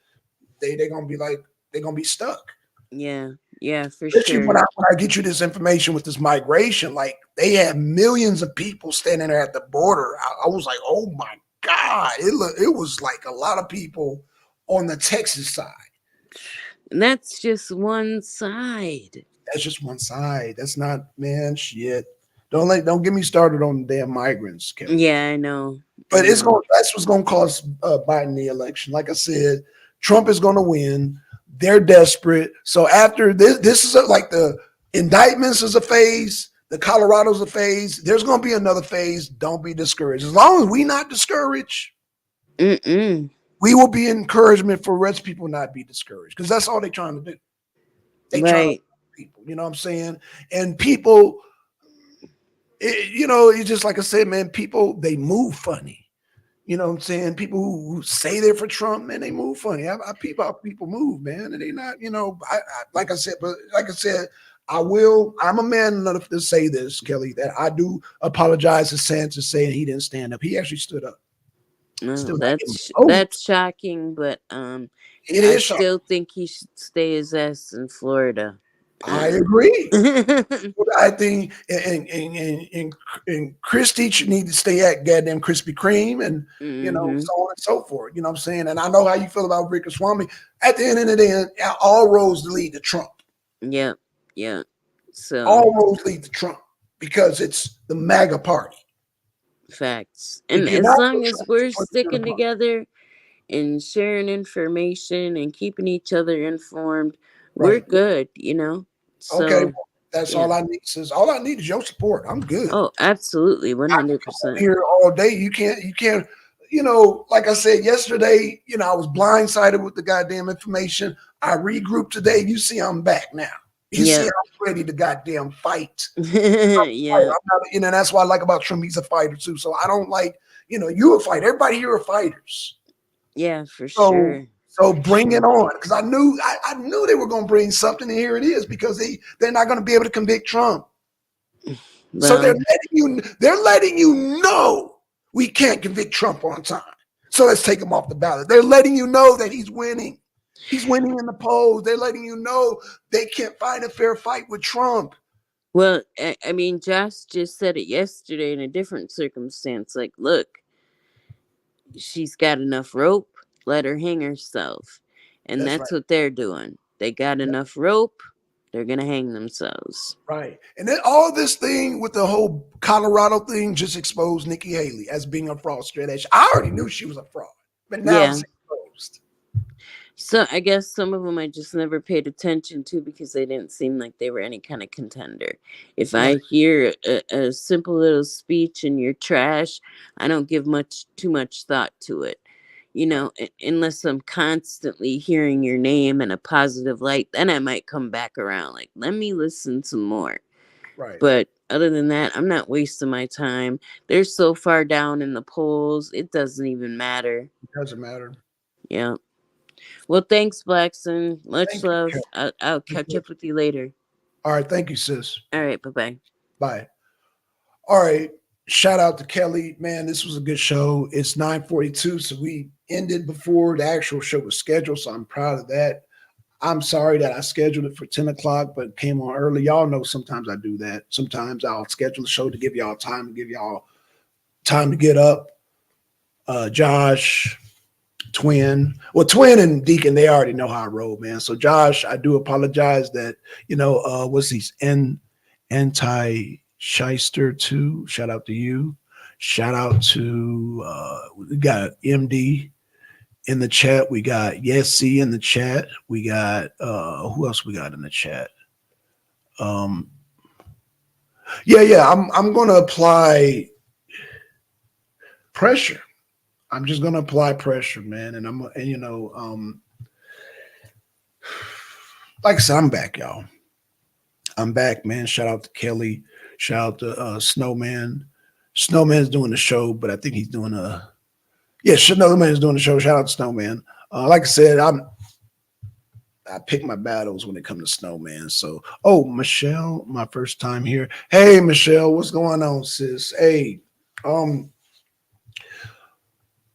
They're gonna be like they're gonna be stuck. Yeah, for Especially sure. when I get you this information with this migration, like they have millions of people standing there at the border. I was like, oh my God, it was like a lot of people on the Texas side. And that's just one side. That's just one side. That's not, man, shit. Don't get me started on the damn migrants, Kelly. Yeah, I know. But that's what's gonna cost Biden the election. Like I said, Trump is gonna win. They're desperate. So after this is like Indictments is a phase. The Colorado's a phase. There's going to be another phase. Don't be discouraged. As long as we not discouraged, Mm-mm. we will be encouragement for rest people not be discouraged because that's all they're trying to do. They trying to Right. people, you know what I'm saying? And people, it's just like I said, man, people, they move funny. You know what I'm saying? People who say they're for Trump, man, they move funny. I peep how people move, man. And they not, like I said, I'm a man enough to say this, Kelly, that I do apologize to Santos saying he didn't stand up. He actually stood up. No, Still not getting that's shocking, but It I is shocking. still think he should stay his ass in Florida. I agree. Mm-hmm. I think and Christie should need to stay at goddamn Krispy Kreme and so on and so forth. You know what I'm saying? And I know how you feel about Rick Swami. At the end of the day, all roads lead to Trump. Yep. Yeah. So All roads lead to Trump because it's the MAGA party. facts. If And you're as not long for as Trump, we're you're for the sticking party. together and sharing information and keeping each other informed, we're Right. good, Okay. So That's yeah. all I need. Says all I need is your support. I'm good. Oh, absolutely, I can come on 100%. here all day. You can't, like I said yesterday, I was blindsided with the goddamn information. I regrouped today. You see, I'm back now. You see, Yep. I'm ready to goddamn fight. I'm Yeah. not, that's what I like about Trump. He's a fighter too. So I don't like, you a fighter. Everybody here are fighters. Yeah, for So sure. so For bring it sure. on. Because I knew they were gonna bring something, and here it is, because they're not gonna be able to convict Trump. So Well, they're letting you know we can't convict Trump on time. So let's take him off the ballot. They're letting you know that he's winning. He's winning in the polls. They're letting you know they can't find a fair fight with Trump. well, I mean, Josh just said it yesterday in a different circumstance. Like, look, she's got enough rope, let her hang herself. And That's right. that's what they're doing. They got Yep. enough rope, they're going to hang themselves. Right. And then all this thing with the whole Colorado thing just exposed Nikki Haley as being a fraudster. I already knew she was a fraud, but now Yeah. it's exposed. So I guess some of them I just never paid attention to because they didn't seem like they were any kind of contender. If Right. I hear a simple little speech and you're trash, I don't give too much thought to it. Unless I'm constantly hearing your name in a positive light, then I might come back around. Like, let me listen some more. Right. But other than that, I'm not wasting my time. They're so far down in the polls, it doesn't even matter. It doesn't matter. Yeah. Well, thanks, Blackson. Much Thank you, love. Kel. I'll catch up with you later. All right. Thank you, sis. All right. Bye bye. Bye. All right. Shout out to Kelly. Man, this was a good show. It's 9:42, so we ended before the actual show was scheduled. So I'm proud of that. I'm sorry that I scheduled it for 10 o'clock, but came on early. Y'all know sometimes I do that. Sometimes I'll schedule the show to give y'all time to get up. Josh, Twin. Well, Twin and Deacon, they already know how I roll, man. So Josh, I do apologize that, what's these anti-shyster too. Shout out to you. Shout out to we got MD in the chat. We got Yesy in the chat. We got who else we got in the chat? Yeah. I'm gonna apply pressure. I'm just gonna apply pressure, man. Like I said, I'm back, y'all. I'm back, man. Shout out to Kelly. Shout out to Snowman. Snowman's doing the show, but I think he's doing Snowman's doing the show. Shout out to Snowman. Like I said, I pick my battles when it comes to Snowman. So, Michelle, my first time here. Hey, Michelle, what's going on, sis? Hey,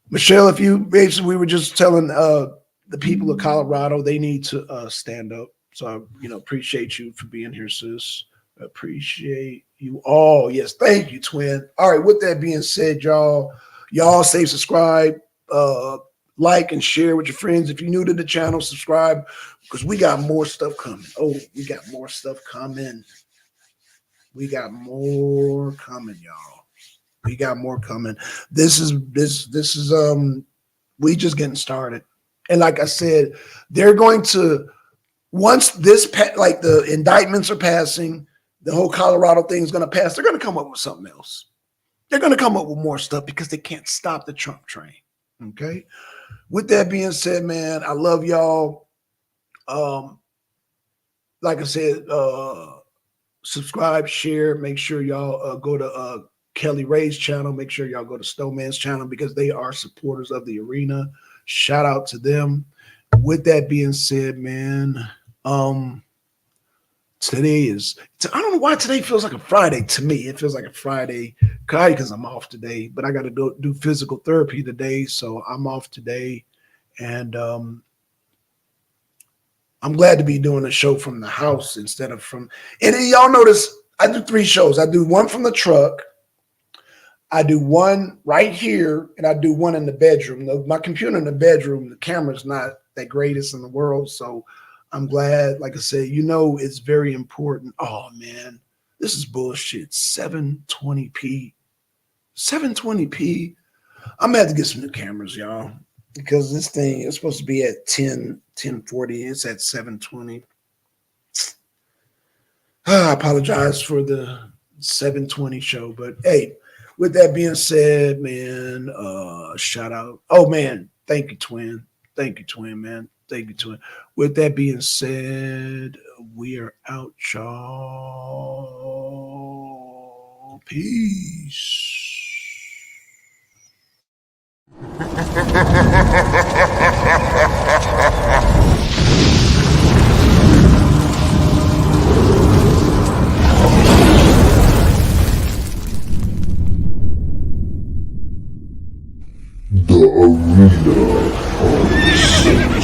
Michelle, if you basically, we were just telling the people of Colorado they need to stand up. So I, appreciate you for being here, sis. Appreciate you all. Yes, thank you, twin. All right. With that being said, y'all save, subscribe, like, and share with your friends. If you're new to the channel, subscribe because we got more stuff coming. Oh, we got more stuff coming. We got more coming, y'all. We got more coming. This is we just getting started. And like I said, they're going to once this like the indictments are passing, the whole Colorado thing is going to pass. They're going to come up with something else. They're going to come up with more stuff because they can't stop the Trump train. Okay. With that being said, man, I love y'all. Like I said, subscribe, share. Make sure y'all go to Kelly Ray's channel. Make sure y'all go to Snowman's channel because they are supporters of the arena. Shout out to them. With that being said, man, today is, I don't know why today feels like a Friday to me. It feels like a Friday because I'm off today, but I got to do physical therapy today. So I'm off today. And I'm glad to be doing a show from the house instead of from, and y'all notice I do 3 shows. I do one from the truck. I do one right here, and I do one in the bedroom. My computer in the bedroom, the camera's not the greatest in the world. So I'm glad, like I said, it's very important. Oh man, this is bullshit. 720p. 720p. I'm gonna have to get some new cameras, y'all. Because this thing is supposed to be at 1040. It's at 720. I apologize for the 720 show. But hey, with that being said, man, shout out. Oh, man. Thank you, Twin. Thank you, Twin, man. Thank you, Twin. With that being said, we are out, y'all. Peace. The Arena of